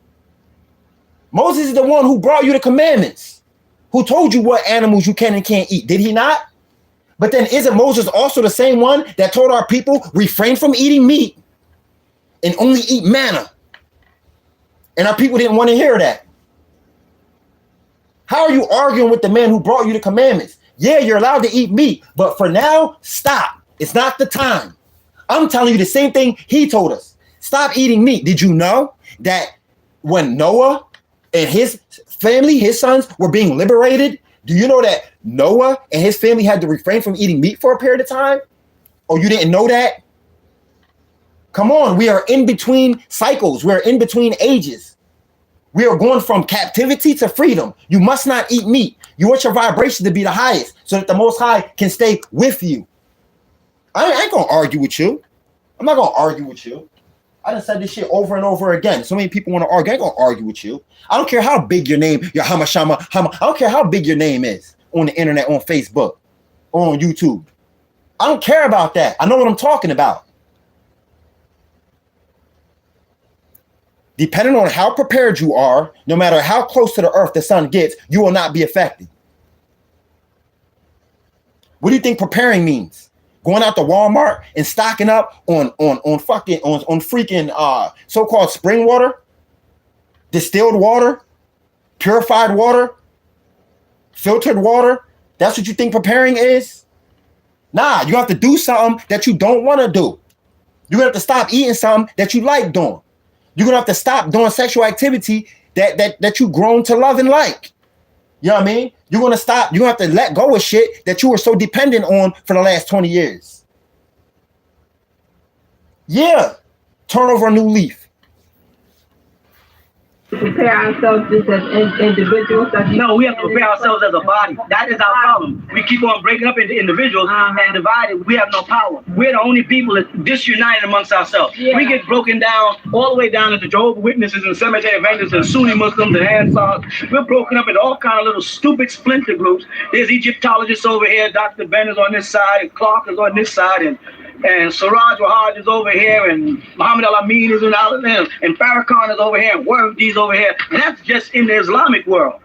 Moses is the one who brought you the commandments, who told you what animals you can and can't eat. Did he not? But then isn't Moses also the same one that told our people refrain from eating meat and only eat manna? And our people didn't want to hear that. How are you arguing with the man who brought you the commandments? Yeah, you're allowed to eat meat, but for now, stop. It's not the time. I'm telling you the same thing he told us. Stop eating meat. Did you know that when Noah and his family, his sons, were being liberated, do you know that Noah and his family had to refrain from eating meat for a period of time? Oh, you didn't know that? Come on, we are in between cycles. We are in between ages. We are going from captivity to freedom. You must not eat meat. You want your vibration to be the highest so that the Most High can stay with you. I ain't going to argue with you. I'm not going to argue with you. I done said this shit over and over again. So many people want to argue. I ain't gonna argue with you. I don't care how big your name, your Hama Shama. I don't care how big your name is on the internet, on Facebook, or on YouTube. I don't care about that. I know what I'm talking about. Depending on how prepared you are, no matter how close to the earth the sun gets, you will not be affected. What do you think preparing means? Going out to Walmart and stocking up on freaking so-called spring water, distilled water, purified water, filtered water. That's what you think preparing is? Nah, you have to do something that you don't want to do. You're gonna have to stop eating something that you like doing. You're gonna have to stop doing sexual activity that you grown to love and like. You know what I mean? You're gonna stop. You're gonna have to let go of shit that you were so dependent on for the last 20 years. Yeah. Turn over a new leaf. Prepare ourselves just as individuals? No, we have to prepare ourselves as a body. That is our problem. We keep on breaking up into individuals and divided. We have no power. We're the only people that disunited amongst ourselves. Yeah. We get broken down all the way down into Jehovah's Witnesses and Cemetery Adventists and Sunni Muslims and Ansars. We're broken up into all kind of little stupid splinter groups. There's Egyptologists over here. Dr. Ben is on this side, and Clark is on this side, and Siraj Wahaj is over here, and Muhammad Al-Amin is in Al-Amin, and Farrakhan is over here, and Wardi is over here, and that's just in the Islamic world.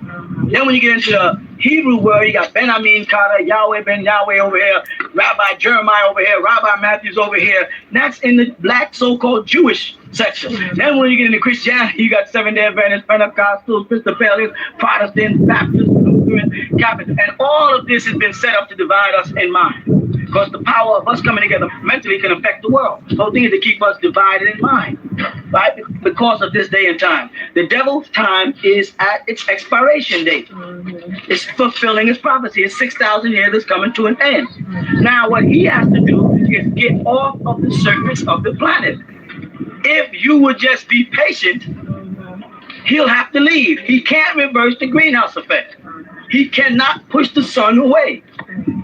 Then when you get into the Hebrew world, you got Ben Amin Carter, Yahweh Ben Yahweh over here, Rabbi Jeremiah over here, Rabbi Matthews over here. That's in the black so-called Jewish section. Then when you get into Christianity, you got Seventh-day Adventists, Pentecostals, Episcopalians, Protestants, Baptists, Lutherans, Catholics, and all of this has been set up to divide us in mind. Because the power of us coming together mentally can affect the world. The whole thing is to keep us divided in mind, right? Because of this day and time. The devil's time is at its expiration date. It's fulfilling its prophecy. It's 6,000 years. It's coming to an end. Now, what he has to do is get off of the surface of the planet. If you would just be patient, he'll have to leave. He can't reverse the greenhouse effect. He cannot push the sun away.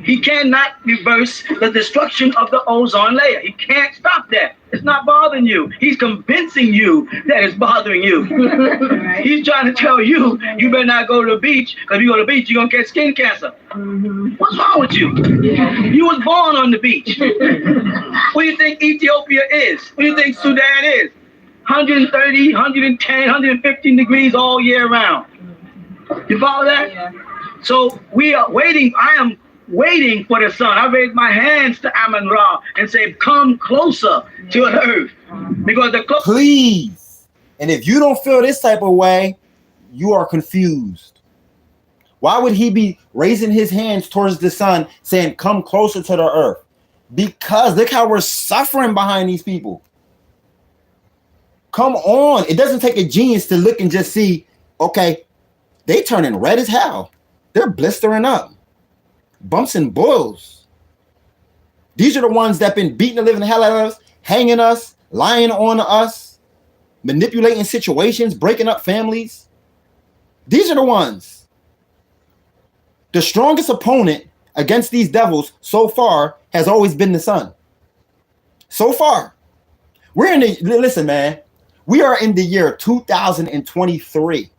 He cannot reverse the destruction of the ozone layer. He can't stop that. It's not bothering you. He's convincing you that it's bothering you. He's trying to tell you, you better not go to the beach, because if you go to the beach, you're going to get skin cancer. What's wrong with you? You was born on the beach. What do you think Ethiopia is? What do you think Sudan is? 130, 110, 115 degrees all year round. You follow that? Yeah. So we are waiting. I am waiting for the sun. I raise my hands to Amun Ra and say, come closer to the earth. Because the please. And if you don't feel this type of way, you are confused. Why would he be raising his hands towards the sun saying, come closer to the earth? Because look how we're suffering behind these people. Come on. It doesn't take a genius to look and just see, okay, they turning red as hell. They're blistering up. Bumps and boils. These are the ones that been beating the living hell out of us, hanging us, lying on us, manipulating situations, breaking up families. These are the ones. The strongest opponent against these devils so far has always been the sun. So far. Listen, man, we are in the year 2023.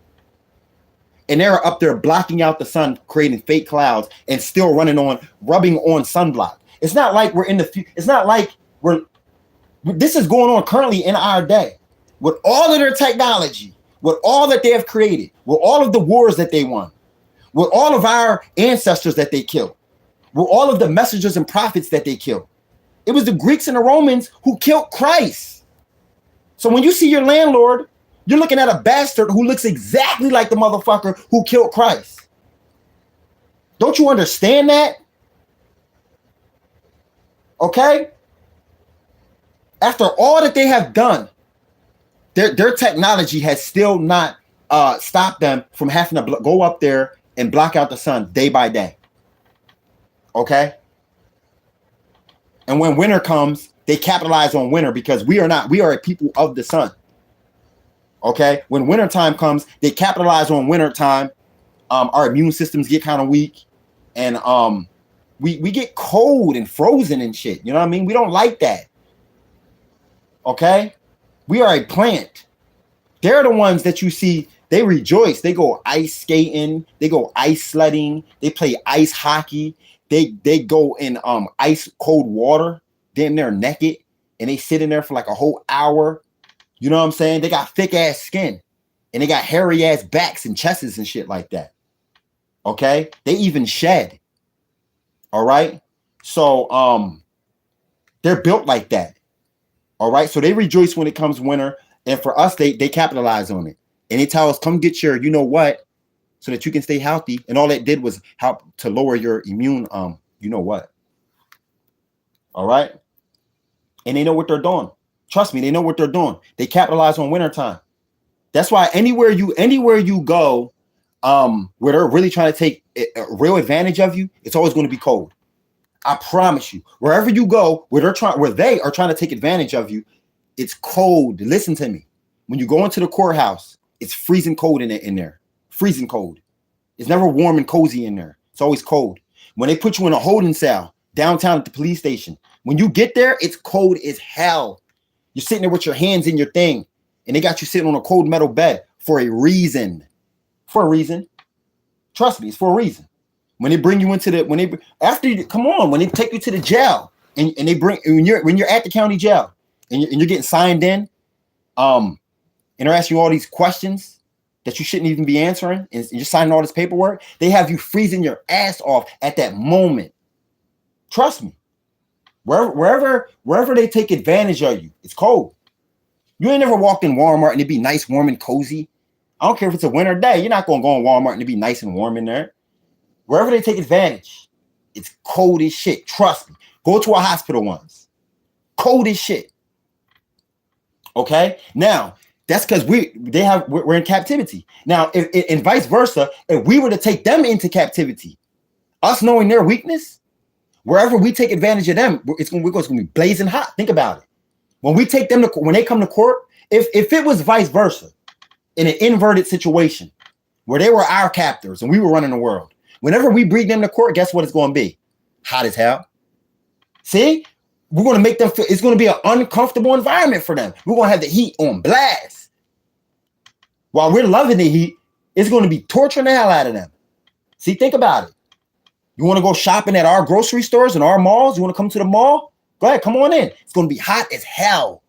And they're up there blocking out the sun, creating fake clouds, and still rubbing on sunblock. It's not like we're in the. It's not like this is going on currently in our day, with all of their technology, with all that they have created, with all of the wars that they won, with all of our ancestors that they killed, with all of the messengers and prophets that they killed. It was the Greeks and the Romans who killed Christ. So when you see your landlord, you're looking at a bastard who looks exactly like the motherfucker who killed Christ. Don't you understand that? Okay? After all that they have done, their technology has still not stopped them from having to go up there and block out the sun day by day. Okay? And when winter comes, they capitalize on winter because we are a people of the sun. Okay, when winter time comes, they capitalize on winter time. Our immune systems get kind of weak, and we get cold and frozen and shit. You know what I mean? We don't like that. Okay, We are a plant. They're the ones that you see, they rejoice. They go ice skating, they go ice sledding, they play ice hockey, they go in ice cold water, damn near naked, and they sit in there for like a whole hour. You know what I'm saying? They got thick ass skin and they got hairy ass backs and chests and shit like that. Okay? They even shed. All right? So they're built like that. All right? So they rejoice when it comes winter. And for us, they capitalize on it. And they tell us, come get your, you know what, so that you can stay healthy. And all that did was help to lower your immune, you know what. All right? And they know what they're doing. Trust me, they know what they're doing. They capitalize on wintertime. That's why anywhere you go, where they're really trying to take a real advantage of you, it's always going to be cold. I promise you. Wherever you go, where they are trying to take advantage of you, it's cold. Listen to me. When you go into the courthouse, it's freezing cold in there. Freezing cold. It's never warm and cozy in there. It's always cold. When they put you in a holding cell downtown at the police station, when you get there, it's cold as hell. You're sitting there with your hands in your thing, and they got you sitting on a cold metal bed for a reason. For a reason. Trust me, it's for a reason. When they bring you into the, when they take you to the jail, and they bring, when you're at the county jail, and you're getting signed in, and they're asking you all these questions that you shouldn't even be answering, and you're signing all this paperwork, they have you freezing your ass off at that moment. Trust me. Wherever they take advantage of you, it's cold. You ain't never walked in Walmart and it'd be nice, warm, and cozy. I don't care if it's a winter day. You're not going to go in Walmart and it'd be nice and warm in there. Wherever they take advantage, it's cold as shit. Trust me. Go to a hospital once. Cold as shit. Okay? Now, that's because we're in captivity. Now, and vice versa, if we were to take them into captivity, us knowing their weakness, wherever we take advantage of them, it's going to be blazing hot. Think about it. When we take them when they come to court, if it was vice versa, in an inverted situation where they were our captors and we were running the world, whenever we bring them to court, guess what it's going to be? Hot as hell. See? We're going to make them feel, it's going to be an uncomfortable environment for them. We're going to have the heat on blast. While we're loving the heat, it's going to be torturing the hell out of them. See, think about it. You want to go shopping at our grocery stores and our malls? You want to come to the mall? Go ahead, come on in. It's going to be hot as hell.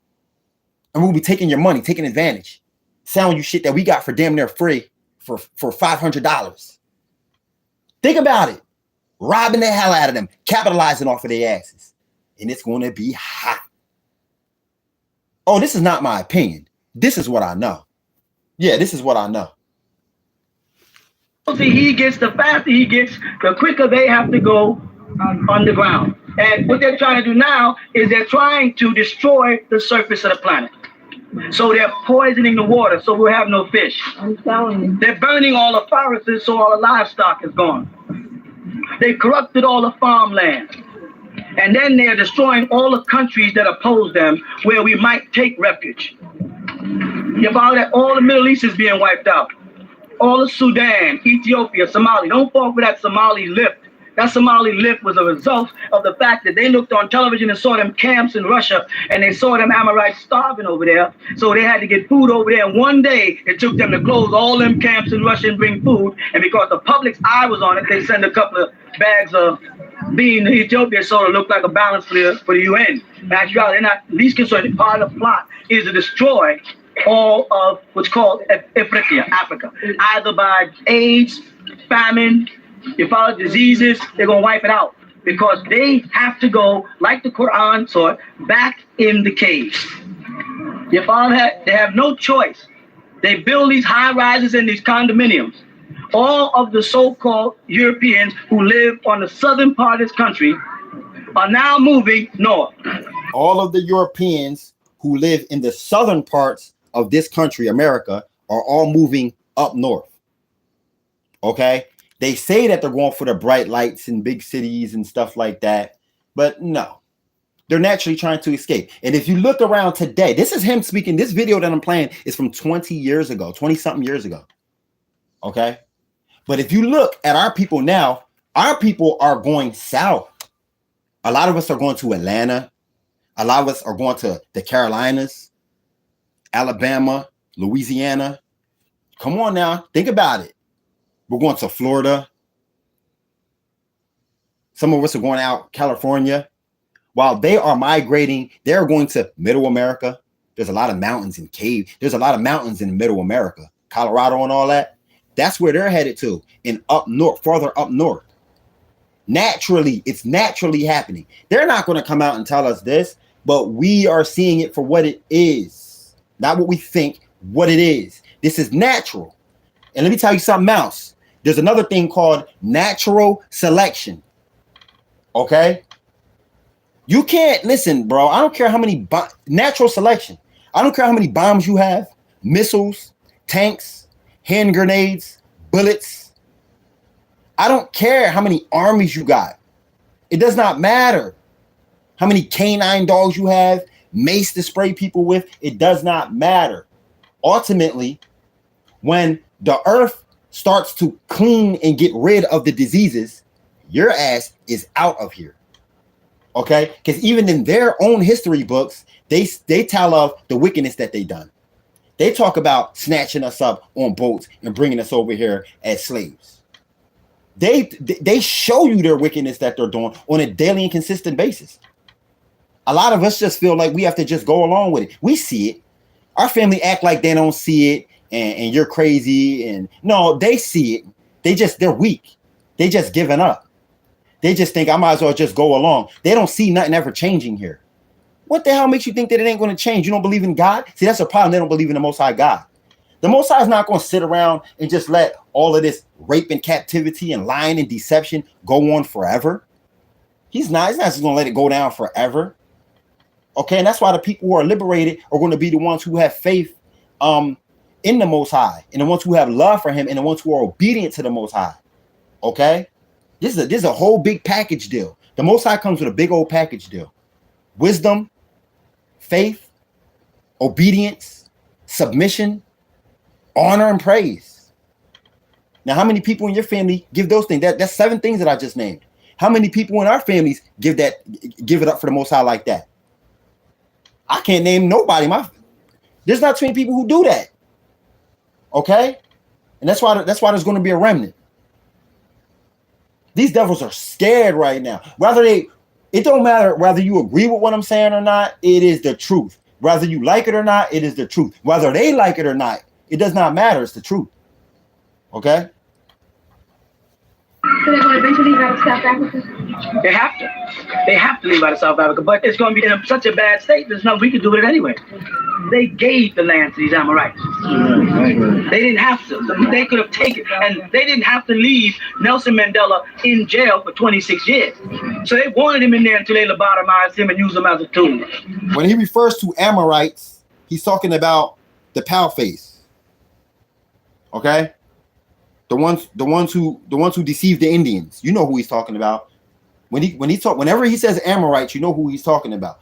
And we'll be taking your money, taking advantage. Selling you shit that we got for damn near free for $500. Think about it. Robbing the hell out of them, capitalizing off of their asses. And it's going to be hot. Oh, this is not my opinion. This is what I know. Yeah, this is what I know. He gets, the faster he gets, the quicker they have to go underground. And what they're trying to do now is they're trying to destroy the surface of the planet. So they're poisoning the water, so we'll have no fish. I'm telling you. They're burning all the forests, so all the livestock is gone. They corrupted all the farmland. And then they're destroying all the countries that oppose them, where we might take refuge. You follow that? All the Middle East is being wiped out. All of Sudan, Ethiopia, Somalia. Don't fall for that Somali lift. That Somali lift was a result of the fact that they looked on television and saw them camps in Russia, and they saw them Amorites starving over there. So they had to get food over there. And one day it took them to close all them camps in Russia and bring food. And because the public's eye was on it, they sent a couple of bags of beans to Ethiopia so it looked like a balance for the UN. In actuality, they're not least concerned. Part of the plot is to destroy all of what's called Africa, either by AIDS, famine, you follow diseases, they're going to wipe it out because they have to go, like the Quran taught, back in the caves. You follow that? They have no choice. They build these high rises and these condominiums. All of the so-called Europeans who live on the southern part of this country are now moving north. All of the Europeans who live in the southern parts of this country, America, are all moving up north. Okay? They say that they're going for the bright lights in big cities and stuff like that, but no. They're naturally trying to escape. And if you look around today, this is him speaking. This video that I'm playing is from 20 years ago, 20-something years ago. Okay? But if you look at our people now, our people are going south. A lot of us are going to Atlanta. A lot of us are going to the Carolinas. Alabama, Louisiana. Come on now, think about it. We're going to Florida. Some of us are going out California. While they are migrating, they're going to Middle America. There's a lot of mountains and caves. There's a lot of mountains in Middle America, Colorado and all that. That's where they're headed to, and up north, farther up north. Naturally, it's naturally happening. They're not going to come out and tell us this, but we are seeing it for what it is, not what we think, what it is. This is natural. And let me tell you something else. There's another thing called natural selection. Okay? You can't, listen, bro, I don't care how many, natural selection. I don't care how many bombs you have, missiles, tanks, hand grenades, bullets. I don't care how many armies you got. It does not matter how many canine dogs you have, mace to spray people with. It does not matter. Ultimately, when the earth starts to clean and get rid of the diseases, your ass is out of here. Okay? Because even in their own history books, they tell of the wickedness that they done. They talk about snatching us up on boats and bringing us over here as slaves. They show you their wickedness that they're doing on a daily and consistent basis. A lot of us just feel like we have to just go along with it. We see it. Our family act like they don't see it and you're crazy. And no, they see it. They're weak. They just giving up. They just think I might as well just go along. They don't see nothing ever changing here. What the hell makes you think that it ain't going to change? You don't believe in God? See, that's a problem. They don't believe in the Most High God. The Most High is not going to sit around and just let all of this rape and captivity and lying and deception go on forever. He's not just going to let it go down forever. Okay, and that's why the people who are liberated are going to be the ones who have faith in the Most High, and the ones who have love for him, and the ones who are obedient to the Most High. Okay? This is a whole big package deal. The Most High comes with a big old package deal. Wisdom, faith, obedience, submission, honor, and praise. Now, how many people in your family give those things? That's 7 things that I just named. How many people in our families give it up for the Most High like that? I can't name nobody. There's not too many people who do that. Okay? And that's why there's going to be a remnant. These devils are scared right now. It don't matter whether you agree with what I'm saying or not, it is the truth. Whether you like it or not, it is the truth. Whether they like it or not, it does not matter. It's the truth. Okay? So they're going to eventually leave out of South Africa? They have to. They have to leave out of South Africa, but it's going to be in such a bad state, there's nothing we can do with it anyway. They gave the land to these Amorites. They didn't have to. They could have taken, and they didn't have to leave Nelson Mandela in jail for 26 years. So they wanted him in there until they lobotomized him and used him as a tool. When he refers to Amorites, he's talking about the Paleface. Okay? The ones who deceived the Indians. You know who he's talking about. Whenever he says Amorites, you know who he's talking about.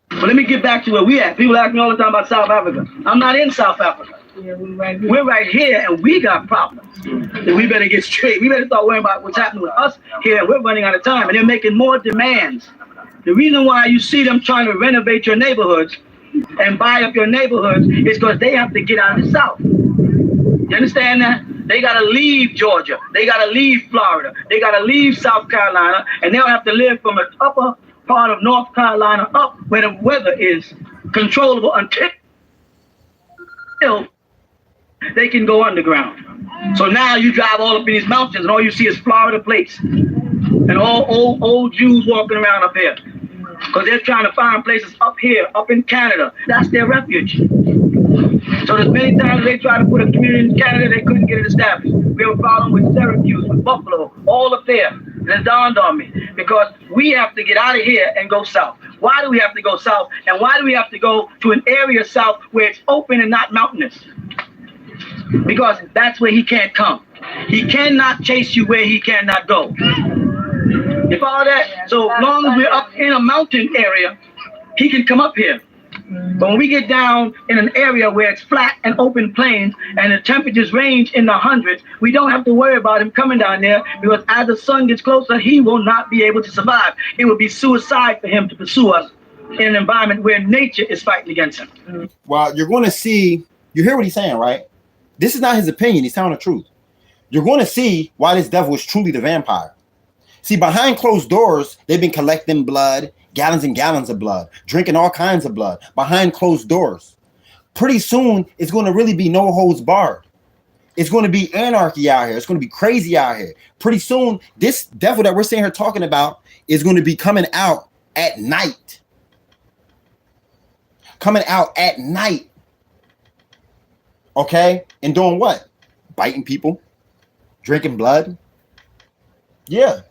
But let me get back to where we at. People ask me all the time about South Africa. I'm not in South Africa. Yeah, we're right here, and we got problems. And we better get straight. We better start worrying about what's happening with us here. We're running out of time, and they're making more demands. The reason why you see them trying to renovate your neighborhoods and buy up your neighborhoods is because they have to get out of the South. You understand that? They got to leave Georgia. They got to leave Florida. They got to leave South Carolina, and they'll have to live from the upper part of North Carolina up where the weather is controllable until they can go underground. So now you drive all up in these mountains and all you see is Florida plates and all old Jews walking around up here because they're trying to find places up here, up in Canada. That's their refuge. So there's many times they try to put a community in Canada, they couldn't get it established. We have a problem with Syracuse, with Buffalo, all up there. And it dawned on me because we have to get out of here and go south. Why do we have to go south? And why do we have to go to an area south where it's open and not mountainous? Because that's where he can't come. He cannot chase you where he cannot go. You follow that? So long as we're up in a mountain area, he can come up here. But when we get down in an area where it's flat and open plains and the temperatures range in the hundreds, we don't have to worry about him coming down there because as the sun gets closer, he will not be able to survive. It would be suicide for him to pursue us in an environment where nature is fighting against him. Well, you're going to see, you hear what he's saying, right? This is not his opinion. He's telling the truth. You're going to see why this devil is truly the vampire. See, behind closed doors, they've been collecting blood, gallons and gallons of blood, drinking all kinds of blood behind closed doors. Pretty soon, it's going to really be no holds barred. It's going to be anarchy out here. It's going to be crazy out here. Pretty soon, this devil that we're sitting here talking about is going to be coming out at night. Coming out at night. Okay? And doing what? Biting people. Drinking blood. Yeah.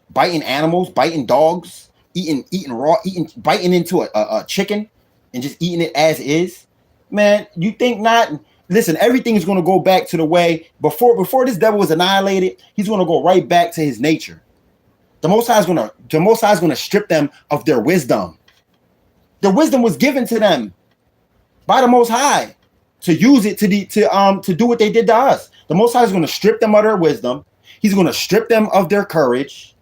Biting animals, biting dogs, eating raw, biting into a chicken and just eating it as is. Man, you think not? Listen, everything is going to go back to the way before this devil was annihilated. He's going to go right back to his nature. The Most High is going to strip them of their wisdom. Their wisdom was given to them by the Most High to use it to do what they did to us. The Most High is going to strip them of their wisdom. He's going to strip them of their courage.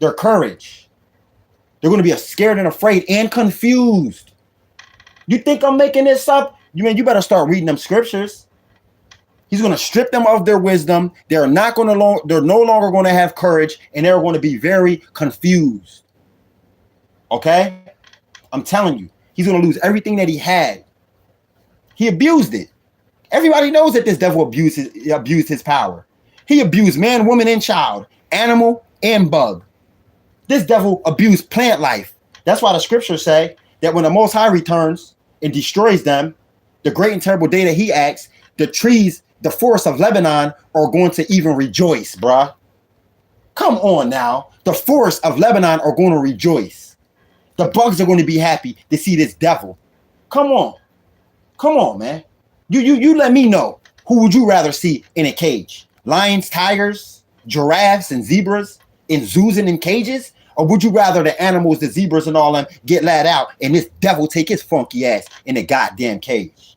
They're going to be scared and afraid and confused. You think I'm making this up? You better start reading them scriptures. He's going to strip them of their wisdom. They're no longer going to have courage, and they're going to be very confused. Okay? I'm telling you, he's going to lose everything that he had. He abused it. Everybody knows that this devil abused his power. He abused man, woman, and child, animal, and bug. This devil abused plant life. That's why the scriptures say that when the Most High returns and destroys them, the great and terrible day that he acts, the trees, the forests of Lebanon are going to even rejoice, bruh. Come on now. The forests of Lebanon are going to rejoice. The bugs are going to be happy to see this devil. Come on. Come on, man. You let me know. Who would you rather see in a cage? Lions, tigers, giraffes, and zebras in zoos and in cages? Or would you rather the animals, the zebras, and all them get let out and this devil take his funky ass in a goddamn cage?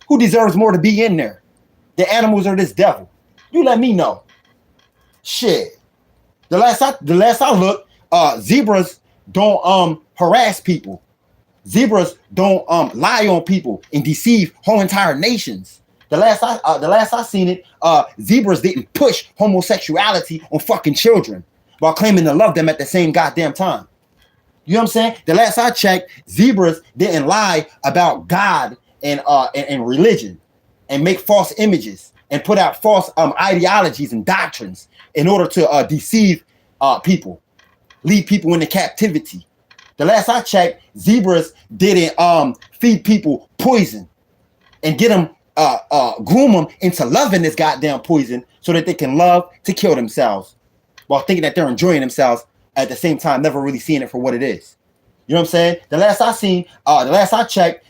Who deserves more to be in there? The animals or this devil? You let me know. Shit. The last I looked, zebras don't harass people. Zebras don't lie on people and deceive whole entire nations. The last I seen it, zebras didn't push homosexuality on fucking children while claiming to love them at the same goddamn time. You know what I'm saying? The last I checked, zebras didn't lie about God and religion and make false images and put out false ideologies and doctrines in order to deceive people, lead people into captivity. The last I checked, zebras didn't feed people poison and get them groom them into loving this goddamn poison so that they can love to kill themselves while thinking that they're enjoying themselves at the same time, never really seeing it for what it is. You know what I'm saying? The last I checked,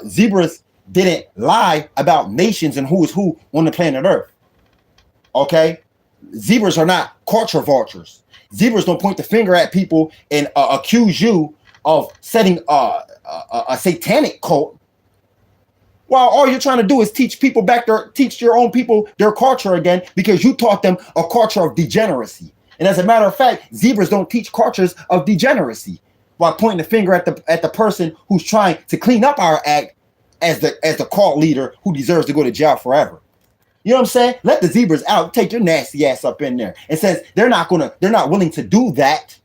zebras didn't lie about nations and who is who on the planet Earth. Okay? Zebras are not culture vultures. Zebras don't point the finger at people and accuse you of setting a satanic cult, while all you're trying to do is teach your own people their culture again because you taught them a culture of degeneracy. And as a matter of fact, zebras don't teach cultures of degeneracy, while pointing the finger at the person who's trying to clean up our act as the cult leader who deserves to go to jail forever. You know what I'm saying? Let the zebras out. Take your nasty ass up in there. And says they're not willing to do that.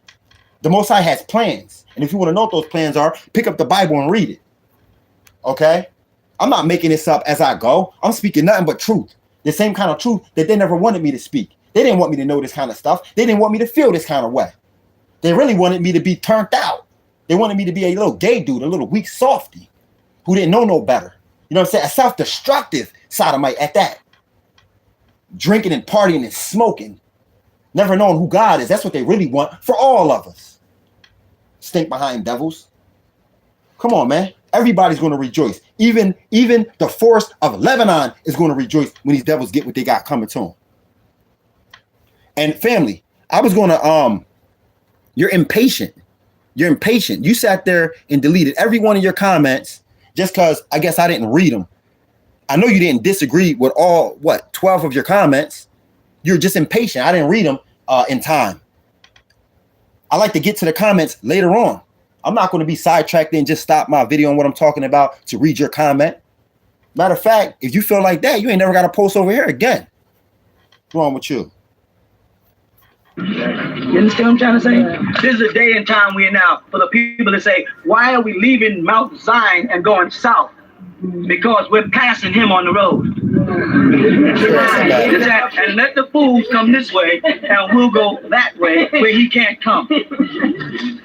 The Most High has plans. And if you want to know what those plans are, pick up the Bible and read it. Okay? I'm not making this up as I go. I'm speaking nothing but truth. The same kind of truth that they never wanted me to speak. They didn't want me to know this kind of stuff. They didn't want me to feel this kind of way. They really wanted me to be turned out. They wanted me to be a little gay dude, a little weak softy who didn't know no better. You know what I'm saying? A self-destructive sodomite at that. Drinking and partying and smoking. Never knowing who God is. That's what they really want for all of us. Stink behind devils. Come on, man. Everybody's going to rejoice. Even the forest of Lebanon is going to rejoice when these devils get what they got coming to them. And family, I was going to, you're impatient. You're impatient. You sat there and deleted every one of your comments just because I guess I didn't read them. I know you didn't disagree with all, 12 of your comments. You're just impatient. I didn't read them in time. I like to get to the comments later on. I'm not going to be sidetracked and just stop my video on what I'm talking about to read your comment. Matter of fact, if you feel like that, you ain't never got to post over here again. What's wrong with you? You understand what I'm trying to say? This is a day and time we're in now for the people to say, why are we leaving Mount Zion and going south? Because we're passing him on the road. And let the fools come this way and we'll go that way where he can't come.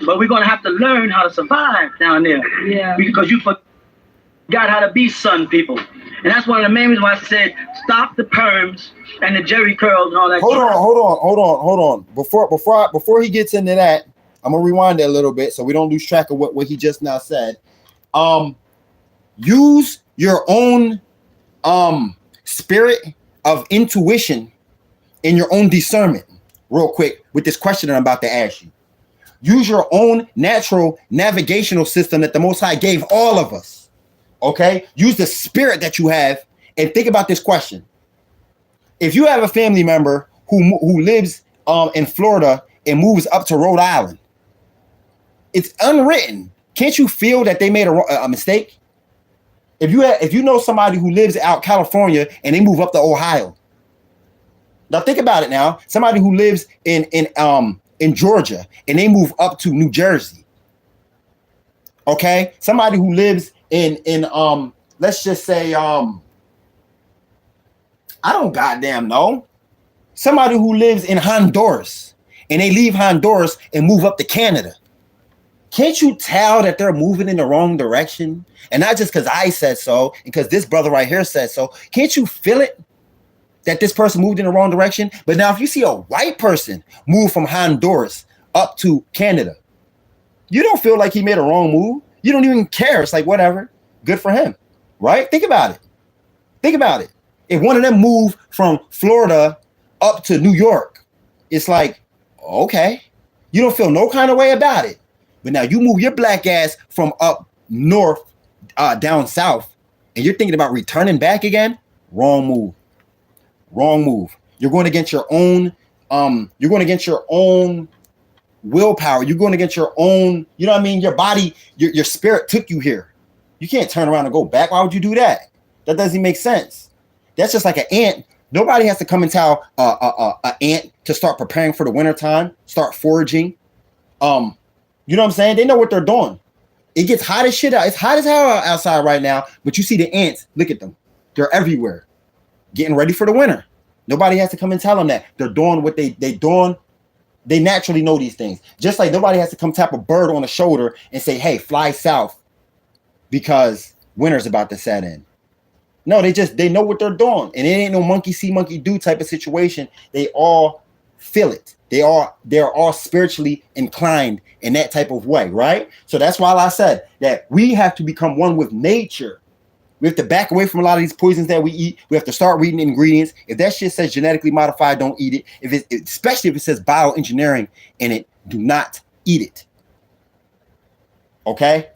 But we're going to have to learn how to survive down there. Yeah. Because you forgot how to be sun people. And that's one of the main reasons why I said stop the perms and the Jerry curls and all that. Hold on. Before he gets into that, I'm gonna rewind that a little bit so we don't lose track of what he just now said. Use your own spirit of intuition and your own discernment real quick with this question that I'm about to ask you. Use your own natural navigational system that the Most High gave all of us. Okay, use the spirit that you have and think about this question. If you have a family member who lives in Florida and moves up to Rhode Island, it's unwritten. Can't you feel that they made a mistake? If you know somebody who lives out California and they move up to Ohio, now think about it. Now, somebody who lives in Georgia and they move up to New Jersey. Okay, somebody who lives in let's just say I don't goddamn know. Somebody who lives in Honduras and they leave Honduras and move up to Canada. Can't you tell that they're moving in the wrong direction? And not just because I said so, and because this brother right here said so. Can't you feel it that this person moved in the wrong direction? But now if you see a white person move from Honduras up to Canada, you don't feel like he made a wrong move. You don't even care. It's like, whatever. Good for him. Right? Think about it. Think about it. If one of them moved from Florida up to New York, it's like, okay. You don't feel no kind of way about it. But now you move your black ass from up north down south, and you're thinking about returning back again. Wrong move. Wrong move. You're going against your own. You're going against your own willpower. You're going against your own. You know what I mean? Your body, your spirit took you here. You can't turn around and go back. Why would you do that? That doesn't make sense. That's just like an ant. Nobody has to come and tell an ant to start preparing for the wintertime, start foraging. You know what I'm saying? They know what they're doing. It gets hot as shit out. It's hot as hell outside right now, but you see the ants. Look at them. They're everywhere, getting ready for the winter. Nobody has to come and tell them that. They're doing what they doing. They naturally know these things. Just like nobody has to come tap a bird on the shoulder and say, hey, fly south because winter's about to set in. No, they know what they're doing. And it ain't no monkey see, monkey do type of situation. They all feel it. They're all spiritually inclined in that type of way, right? So that's why I said that we have to become one with nature. We have to back away from a lot of these poisons that we eat. We have to start reading ingredients. If that shit says genetically modified, don't eat it. Especially if it says bioengineering in it, do not eat it. Okay?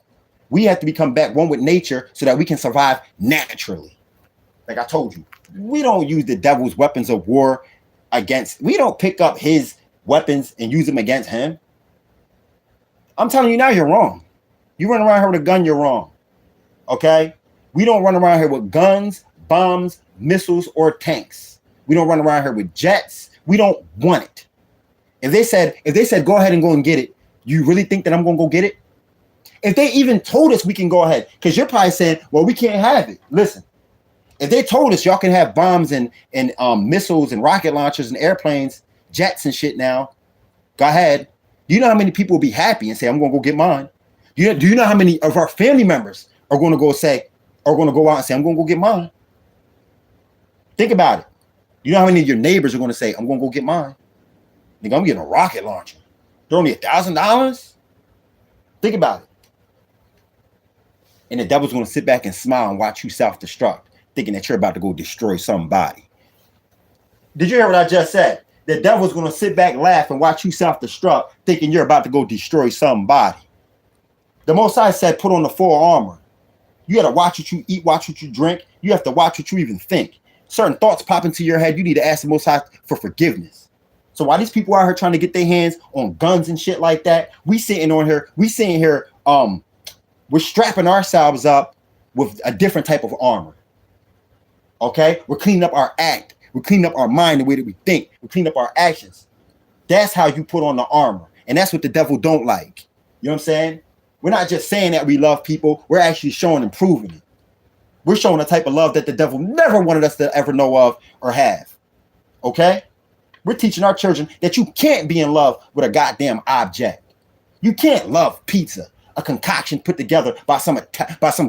We have to become back one with nature so that we can survive naturally. Like I told you, we don't use the devil's weapons of war we don't pick up his weapons and use them against him. I'm telling you now, you're wrong. You run around here with a gun, you're wrong. Okay? We don't run around here with guns, bombs, missiles, or tanks. We don't run around here with jets. We don't want it. If they said go ahead and go and get it, you really think that I'm gonna go get it? If they even told us we can go ahead, because you're probably saying, well, we can't have it. Listen. If they told us y'all can have bombs and missiles and rocket launchers and airplanes, jets and shit now, go ahead. Do you know how many people will be happy and say, I'm going to go get mine? Do you know how many of our family members are going to go out and say, I'm going to go get mine? Think about it. You know how many of your neighbors are going to say, I'm going to go get mine? Think I'm getting a rocket launcher. They're only $1,000? Think about it. And the devil's going to sit back and smile and watch you self-destruct, thinking that you're about to go destroy somebody. Did you hear what I just said? The devil's going to sit back, laugh, and watch you self-destruct, thinking you're about to go destroy somebody. The Most High said, put on the full armor. You got to watch what you eat, watch what you drink. You have to watch what you even think. Certain thoughts pop into your head. You need to ask the Most High for forgiveness. So while these people out here trying to get their hands on guns and shit like that, we sitting here we're strapping ourselves up with a different type of armor. Okay? We're cleaning up our act. We're cleaning up our mind, the way that we think. We're cleaning up our actions. That's how you put on the armor. And that's what the devil don't like. You know what I'm saying? We're not just saying that we love people. We're actually showing and proving it. We're showing a type of love that the devil never wanted us to ever know of or have. Okay? We're teaching our children that you can't be in love with a goddamn object. You can't love pizza, a concoction put together by some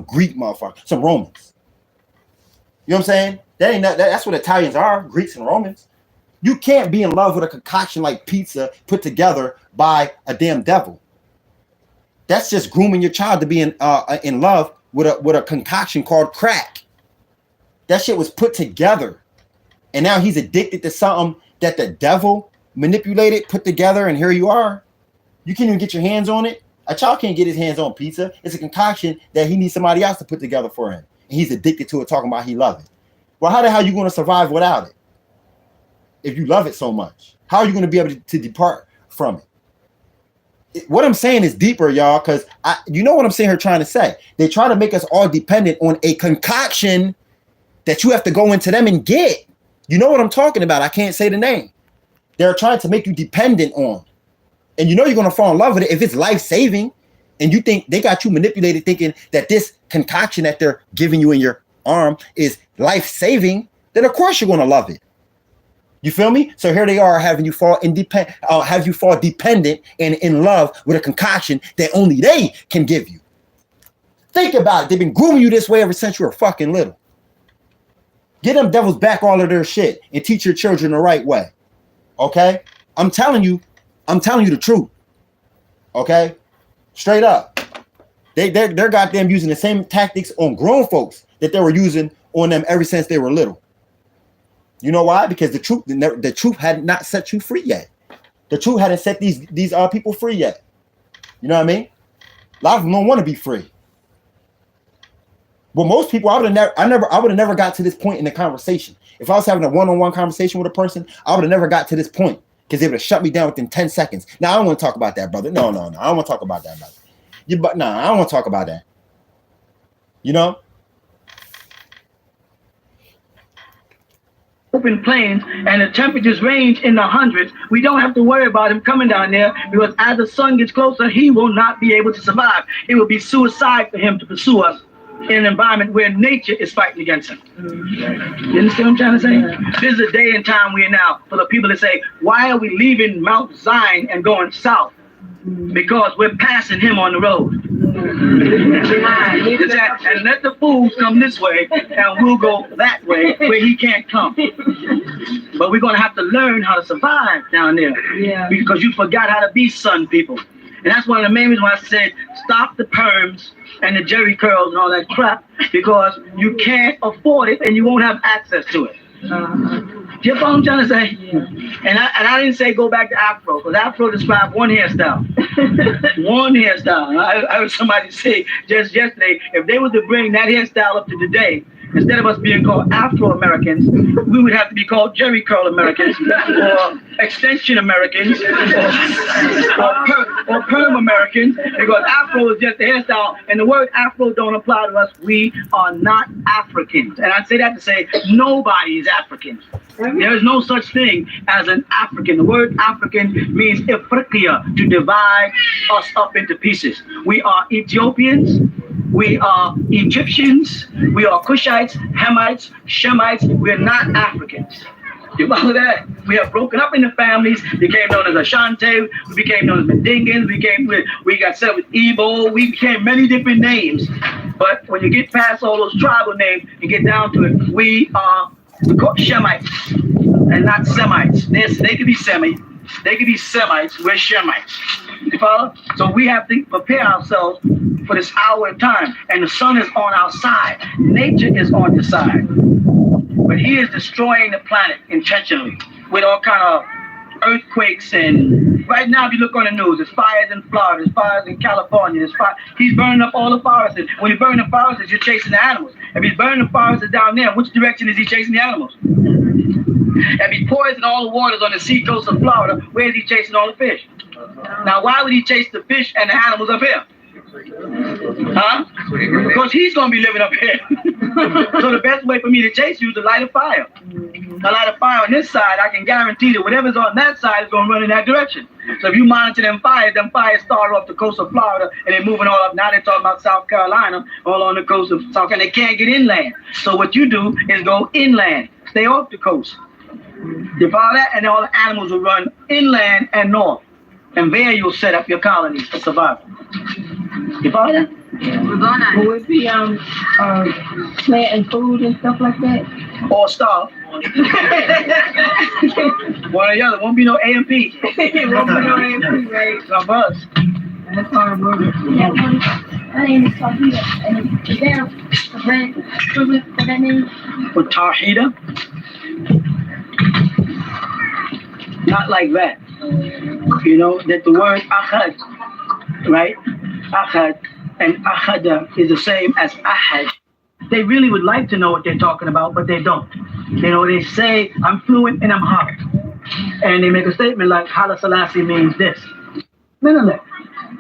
Greek motherfucker, some Romans. You know what I'm saying? That's what Italians are, Greeks and Romans. You can't be in love with a concoction like pizza put together by a damn devil. That's just grooming your child to be in love with a concoction called crack. That shit was put together, and now he's addicted to something that the devil manipulated, put together, and here you are. You can't even get your hands on it. A child can't get his hands on pizza. It's a concoction that he needs somebody else to put together for him, and he's addicted to it, talking about he loves it. Well, how the hell are you going to survive without it? If you love it so much, how are you going to be able to depart from it? What I'm saying is deeper, y'all, because you know what I'm saying here trying to say. They try to make us all dependent on a concoction that you have to go into them and get. You know what I'm talking about. I can't say the name. They're trying to make you dependent on. And you know you're going to fall in love with it if it's life-saving. And you think they got you manipulated thinking that this concoction that they're giving you in your arm is life-saving, then of course you're going to love it. You feel me? So here they are having you fall dependent and in love with a concoction that only they can give you. Think about it. They've been grooming you this way ever since you were fucking little. Get them devils back all of their shit and teach your children the right way. Okay? I'm telling you the truth. Okay? Straight up. They're goddamn using the same tactics on grown folks that they were using on them ever since they were little. You know why? Because the truth had not set you free yet. The truth hadn't set these people free yet. You know what I mean? A lot of them don't want to be free. Well, most people, I would have never got to this point in the conversation. If I was having a one-on-one conversation with a person, I would have never got to this point because they would have shut me down within 10 seconds. Now, I don't want to talk about that, brother. No. I don't want to talk about that, brother. I don't want to talk about that. You know? Open plains and the temperatures range in the hundreds, we don't have to worry about him coming down there because as the sun gets closer, he will not be able to survive. It will be suicide for him to pursue us in an environment where nature is fighting against him. You understand what I'm trying to say? This is a day and time we're in now for the people that say, why are we leaving Mount Zion and going south? Because we're passing him on the road. And let the fools come this way and we'll go that way where he can't come. But we're going to have to learn how to survive down there. Yeah. Because you forgot how to be sun people. And that's one of the main reasons why I said stop the perms and the jerry curls and all that crap, because you can't afford it and you won't have access to it. You know what I'm trying to say? Yeah. And I didn't say go back to Afro, because Afro described one hairstyle. One hairstyle. I heard somebody say just yesterday, if they were to bring that hairstyle up to today, instead of us being called Afro-Americans, we would have to be called Jerry Curl Americans, or Extension Americans, or Perm Americans, because Afro is just a hairstyle, and the word Afro don't apply to us. We are not Africans. And I say that to say nobody is African. There is no such thing as an African. The word African means Ifriqiya, to divide us up into pieces. We are Ethiopians, we are Egyptians, we are Cushites, Hamites, Shemites. We're not Africans. You follow that? We have broken up into families, became known as Ashanti, we became known as Mandingans, we got set up with Igbo, we became many different names. But when you get past all those tribal names and get down to it, we are Shemites and not Semites. They could be they could be Semites, we're Shemites. You follow? So we have to prepare ourselves for this hour of time. And the sun is on our side. Nature is on the side. But he is destroying the planet intentionally with all kind of earthquakes. And right now, if you look on the news, there's fires in Florida, there's fires in California, there's fire. He's burning up all the forests. And when you burn the forests, you're chasing the animals. If he's burning the forests down there, which direction is he chasing the animals? If he's poisoning all the waters on the seacoast of Florida, where is he chasing all the fish? Now, why would he chase the fish and the animals up here? Huh? Because he's going to be living up here. So the best way for me to chase you is to light a fire. I light a fire on this side, I can guarantee that whatever's on that side is going to run in that direction. So if you monitor them fires start off the coast of Florida and they're moving all up. Now they're talking about South Carolina, all on the coast of South Carolina. They can't get inland. So what you do is go inland, stay off the coast. You follow that? And all the animals will run inland and north. And there you'll set up your colonies for survival. You follow that? Will it be planting food and stuff like that? Or starve. One or the other. Won't be no AMP. It won't be no AMP, right? It's not buzz. That's horrible. Yeah, my name is Tahita. And is there a brand equivalent for that name? For Tahita? Not like that. You know, that the word ahad, right? Ahad and ahada is the same as ahad. They really would like to know what they're talking about, but they don't. You know, they say, I'm fluent and I'm hot. And they make a statement like, Haile Selassie means this. None of that.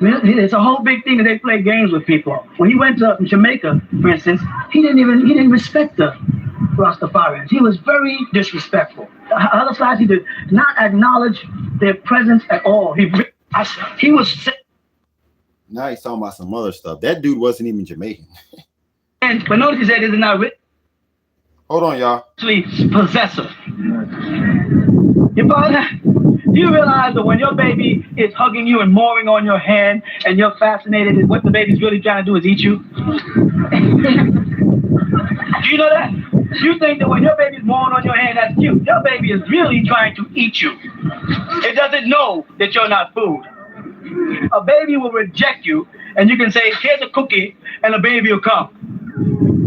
It's a whole big thing that they play games with people. When he went to Jamaica, for instance, he didn't respect the Rastafarians. He was very disrespectful. Haile Selassie did not acknowledge their presence at all. He was... Now he's talking about some other stuff. That dude wasn't even Jamaican. But notice he said this is not written. Hold on, y'all. Actually possessive. You follow that? You realize that when your baby is hugging you and mooring on your hand and you're fascinated with what the baby's really trying to do is eat you? Do you know that? You think that when your baby's mooring on your hand, that's cute. Your baby is really trying to eat you. It doesn't know that you're not food. A baby will reject you and you can say, here's a cookie, and a baby will come.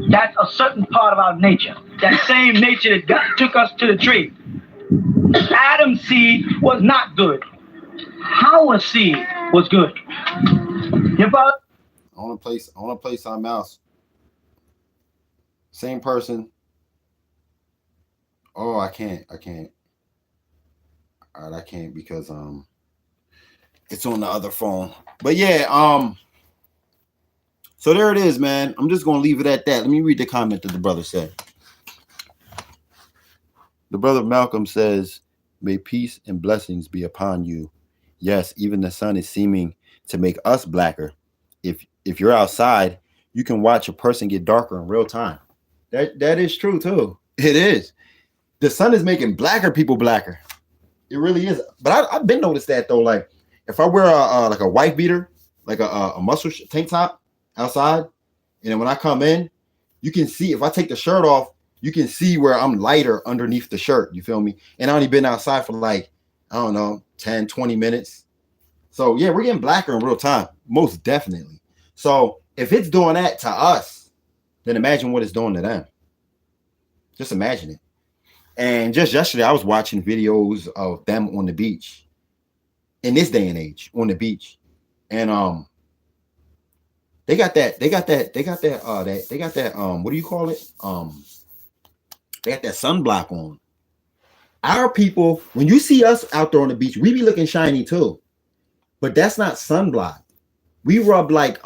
That's a certain part of our nature. That same nature that took us to the tree. Adam's seed was not good. Our seed was good. You follow? I want to play something else. Same person. Oh, I can't. All right, I can't because it's on the other phone. But yeah, so there it is, man. I'm just gonna leave it at that. Let me read the comment that the brother said. The brother Malcolm says, may peace and blessings be upon you. Yes, even the sun is seeming to make us blacker. If you're outside, you can watch a person get darker in real time. That is true too. It is. The sun is making blacker people blacker. It really is. But I've been noticed that though. Like if I wear like a white beater, like a muscle tank top outside, and then when I come in, you can see if I take the shirt off, you can see where I'm lighter underneath the shirt. You feel me? And I only been outside for like, I don't know, 10, 20 minutes. So yeah, we're getting blacker in real time. Most definitely. So if it's doing that to us, then imagine what it's doing to them. Just imagine it. And just yesterday, I was watching videos of them on the beach in this day and age on the beach. And they got that what do you call it? They got that sunblock on. Our people, when you see us out there on the beach, we be looking shiny too. But that's not sunblock. We rub like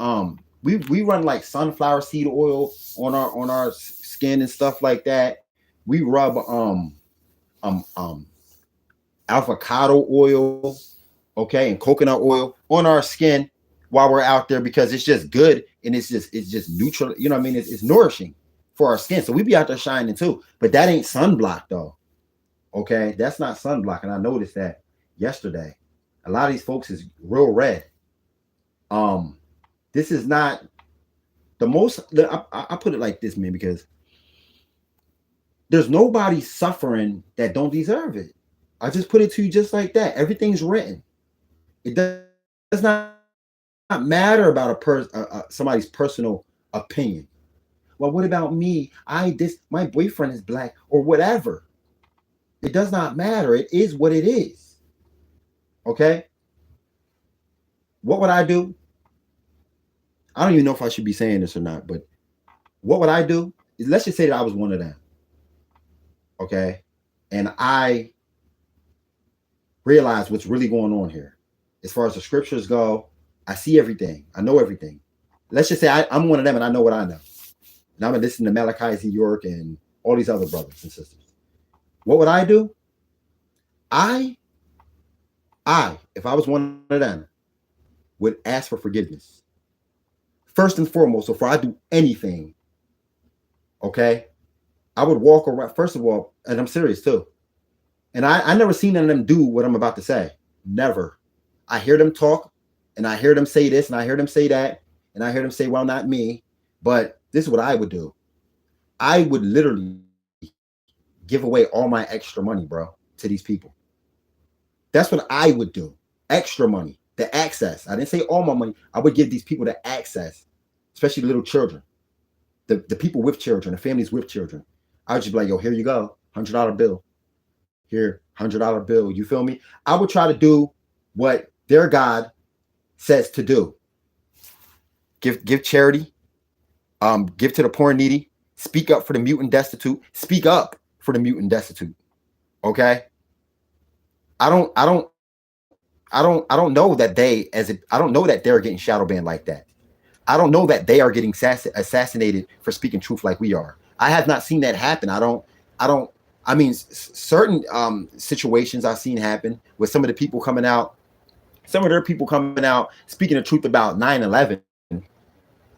we run like sunflower seed oil on our skin and stuff like that. We rub avocado oil, okay, and coconut oil on our skin while we're out there because it's just good and it's just neutral. You know what I mean? It's nourishing for our skin. So we be out there shining too. But that ain't sunblock though. Okay, that's not sunblock, and I noticed that yesterday. A lot of these folks is real red. This is not the most. I put it like this, man, because there's nobody suffering that don't deserve it. I just put it to you just like that. Everything's written. It does not matter about somebody's personal opinion. Well, what about me? My boyfriend is black or whatever. It does not matter. It is what it is. Okay? What would I do? I don't even know if I should be saying this or not, but what would I do? Is let's just say that I was one of them. Okay? And I realize what's really going on here. As far as the scriptures go, I see everything. I know everything. let's just say I'm one of them and I know what I know. And I'm listening to Malachi Z. York and all these other brothers and sisters. What would I do? If I was one of them, would ask for forgiveness. First and foremost, before I do anything, okay, I would walk around, first of all, and I'm serious too. And I never seen none of them do what I'm about to say. Never. I hear them talk, and I hear them say this, and I hear them say that, and I hear them say, well, not me. But this is what I would do. I would literally give away all my extra money, bro, to these people. That's what I would do. Extra money, the access. I didn't say all my money. I would give these people the access, especially the little children, the people with children, the families with children. I would just be like, yo, here you go, $100 bill. Here, $100 bill. You feel me? I would try to do what their God says to do. Give charity. Give to the poor and needy. Speak up for the mute and destitute. Speak up for the mute and destitute. Okay. I don't know that I don't know that they're getting shadow banned like that. I don't know that they are getting assassinated for speaking truth like we are. I have not seen that happen. I mean, certain situations I've seen happen with some of the people coming out, some of their people coming out speaking the truth about 9/11,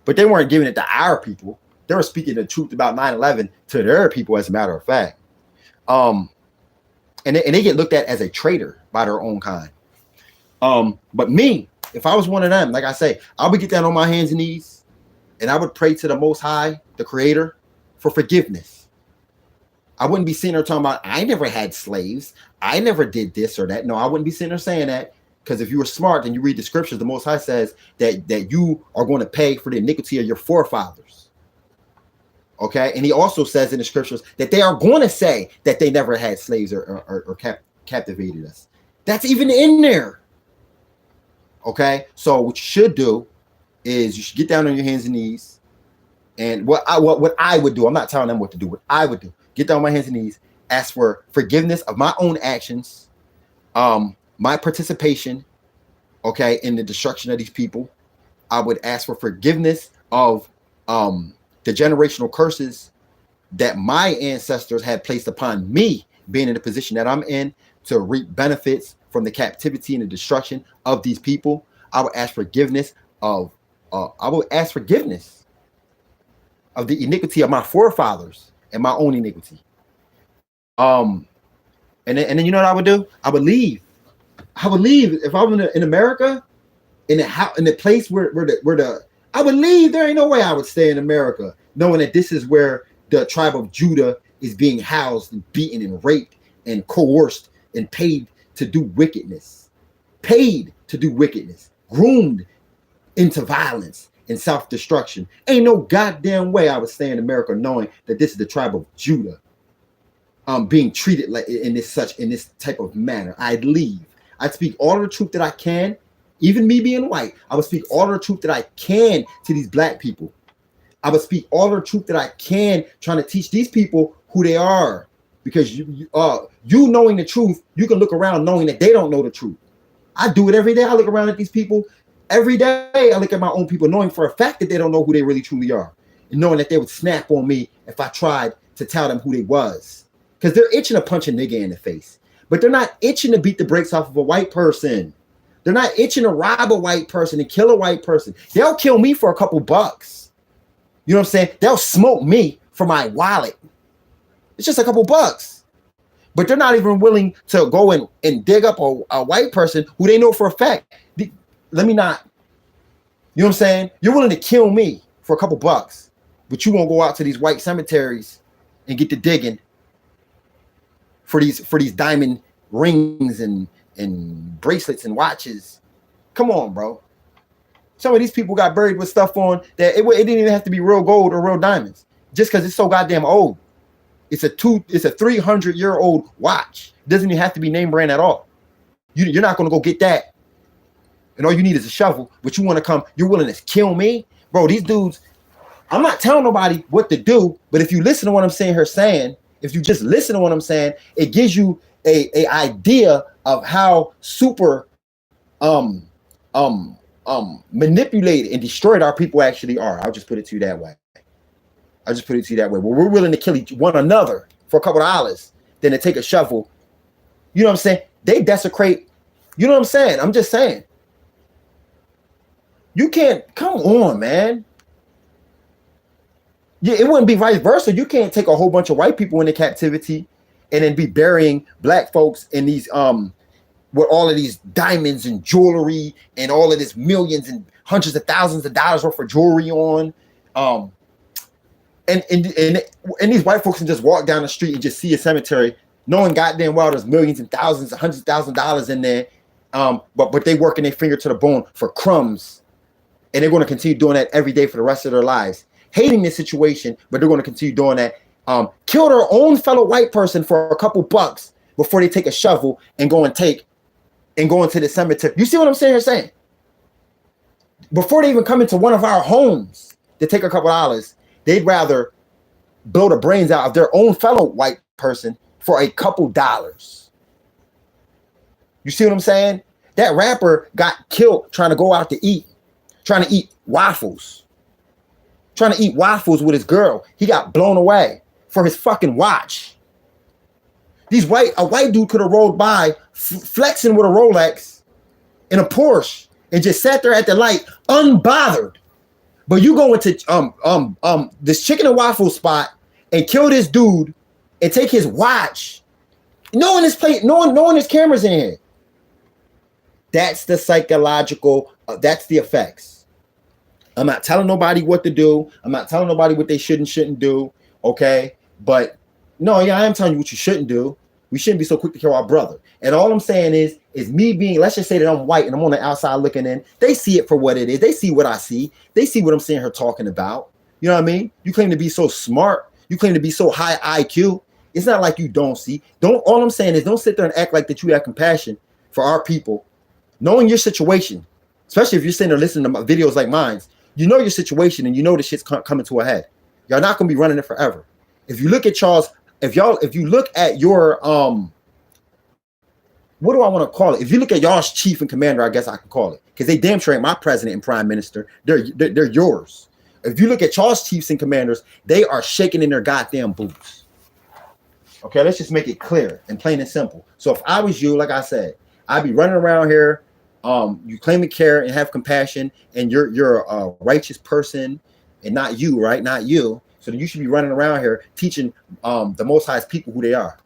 but they weren't giving it to our people. They were speaking the truth about 9/11 to their people, as a matter of fact. And they get looked at as a traitor by their own kind. But me, if I was one of them, like I say, I would get down on my hands and knees and I would pray to the Most High, the Creator, for forgiveness. I wouldn't be sitting there talking about, I never had slaves. I never did this or that. No, I wouldn't be sitting there saying that, because if you were smart and you read the scriptures, the Most High says that you are going to pay for the iniquity of your forefathers. Okay. And he also says in the scriptures that they are going to say that they never had slaves or captivated us. That's even in there. Okay. So what you should do is you should get down on your hands and knees. And what I would do, I'm not telling them what to do. What I would do, get down on my hands and knees, ask for forgiveness of my own actions, my participation, okay, in the destruction of these people. I would ask for forgiveness of the generational curses that my ancestors had placed upon me, being in the position that I'm in, to reap benefits from the captivity and the destruction of these people. I would ask forgiveness of the iniquity of my forefathers and my own iniquity. And then you know what I would do? I would leave. If I was in America, in the place where I would leave. There ain't no way I would stay in America, knowing that this is where the tribe of Judah is being housed and beaten and raped and coerced and paid to do wickedness, groomed into violence and self-destruction. Ain't no goddamn way I would stay in America knowing that this is the tribe of Judah being treated like in this type of manner. I'd leave. I'd speak all the truth that I can. Even me being white, I would speak all the truth that I can to these black people. I would speak all the truth that I can, trying to teach these people who they are. Because you knowing the truth, you can look around knowing that they don't know the truth. I do it every day. I look around at these people every day. I look at my own people, knowing for a fact that they don't know who they really truly are, and knowing that they would snap on me if I tried to tell them who they was. Because they're itching to punch a nigga in the face, but they're not itching to beat the brakes off of a white person. They're not itching to rob a white person and kill a white person. They'll kill me for a couple bucks. You know what I'm saying? They'll smoke me for my wallet. It's just a couple bucks. But they're not even willing to go and dig up a white person who they know for a fact. Let me not. You know what I'm saying? You're willing to kill me for a couple bucks, but you won't go out to these white cemeteries and get to digging for these diamond rings and bracelets and watches. Come on, bro. Some of these people got buried with stuff on that it didn't even have to be real gold or real diamonds, just because it's so goddamn old. It's a 300-year-old watch. It doesn't even have to be name brand at all. You're not going to go get that, and all you need is a shovel. But you want to come? You're willing to kill me, bro? These dudes. I'm not telling nobody what to do, but if you listen to what I'm saying, if you just listen to what I'm saying, it gives you a idea of how super manipulated and destroyed our people actually are. I'll just put it to you that way. Well, we're willing to kill one another for a couple of dollars than to take a shovel. You know what I'm saying? They desecrate. You know what I'm saying? I'm just saying. You can't, come on, man. Yeah, it wouldn't be vice versa. You can't take a whole bunch of white people into captivity and then be burying black folks in these with all of these diamonds and jewelry and all of this millions and hundreds of thousands of dollars worth of jewelry on. And these white folks can just walk down the street and just see a cemetery, knowing goddamn well there's millions and thousands and hundreds of thousands of dollars in there. But they working their finger to the bone for crumbs. And they're going to continue doing that every day for the rest of their lives. Hating this situation, but they're going to continue doing that. Kill their own fellow white person for a couple bucks before they take a shovel and go into the cemetery. You see what I'm saying? Before they even come into one of our homes to take a couple dollars, they'd rather blow the brains out of their own fellow white person for a couple dollars. You see what I'm saying? That rapper got killed trying to go out to eat, trying to eat waffles with his girl. He got blown away for his fucking watch. A white dude could have rolled by flexing with a Rolex in a Porsche and just sat there at the light unbothered. But you go into this chicken and waffle spot and kill this dude and take his watch, knowing his cameras in here. That's the psychological, that's the effects. I'm not telling nobody what to do. I'm not telling nobody what they should and shouldn't do. Okay. But no, yeah, I am telling you what you shouldn't do. We shouldn't be so quick to kill our brother. And all I'm saying is me being, let's just say that I'm white and I'm on the outside looking in. They see it for what it is. They see what I see. They see what I'm seeing her talking about. You know what I mean? You claim to be so smart. You claim to be so high IQ. It's not like you don't see. All I'm saying is don't sit there and act like that you have compassion for our people. Knowing your situation, especially if you're sitting there listening to my videos like mine, you know your situation and you know the shit's coming to a head. Y'all not gonna be running it forever. If you look at Charles, if you look at your what do I want to call it? If you look at y'all's chief and commander, I guess I can call it, because they damn sure ain't my president and prime minister. They're yours. If you look at y'all's chiefs and commanders, they are shaking in their goddamn boots. Okay, let's just make it clear and plain and simple. So if I was you, like I said, I'd be running around here. You claim to care and have compassion, and you're a righteous person, and not you, right? Not you. So you should be running around here teaching the Most High's people who they are.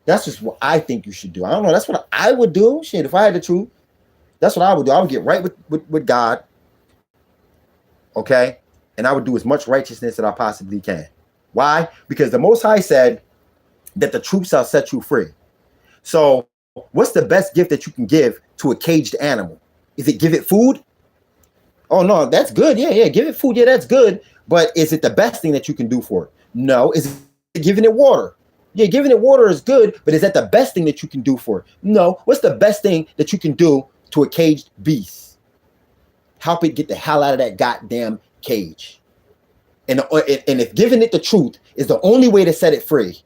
That's just what I think you should do. I don't know. That's what I would do. Shit, if I had the truth, that's what I would do. I would get right with God. Okay? And I would do as much righteousness that I possibly can. Why? Because the Most High said that the truth shall set you free. So what's the best gift that you can give to a caged animal? Is it give it food? Oh, no, that's good. Yeah, give it food. Yeah, that's good. But is it the best thing that you can do for it? No. Is it giving it water? Yeah, giving it water is good, but is that the best thing that you can do for it? No. What's the best thing that you can do to a caged beast? Help it get the hell out of that goddamn cage. And if giving it the truth is the only way to set it free,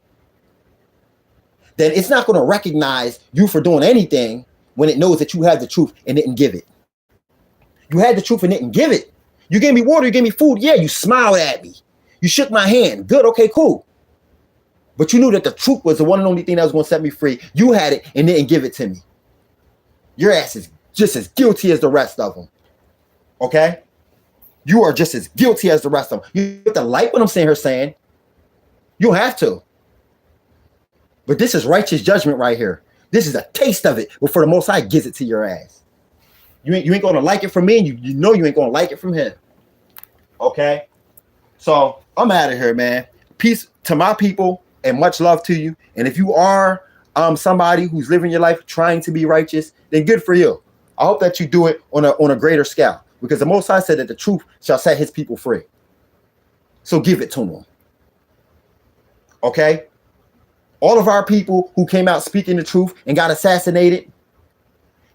then it's not going to recognize you for doing anything when it knows that you have the truth and didn't give it. You had the truth and didn't give it. You gave me water, you gave me food. Yeah, you smiled at me. You shook my hand. Good, okay, cool. But you knew that the truth was the one and only thing that was going to set me free. You had it and didn't give it to me. Your ass is just as guilty as the rest of them. Okay? You are just as guilty as the rest of them. You have to like what I'm saying her saying. You don't have to. But this is righteous judgment right here. This is a taste of it before the Most High gives it to your ass. You ain't going to like it from me, and you know you ain't going to like it from him. Okay? So I'm out of here, man. Peace to my people and much love to you. And if you are somebody who's living your life trying to be righteous, then good for you. I hope that you do it on a greater scale, because the Most High said that the truth shall set his people free. So give it to them. Okay? All of our people who came out speaking the truth and got assassinated,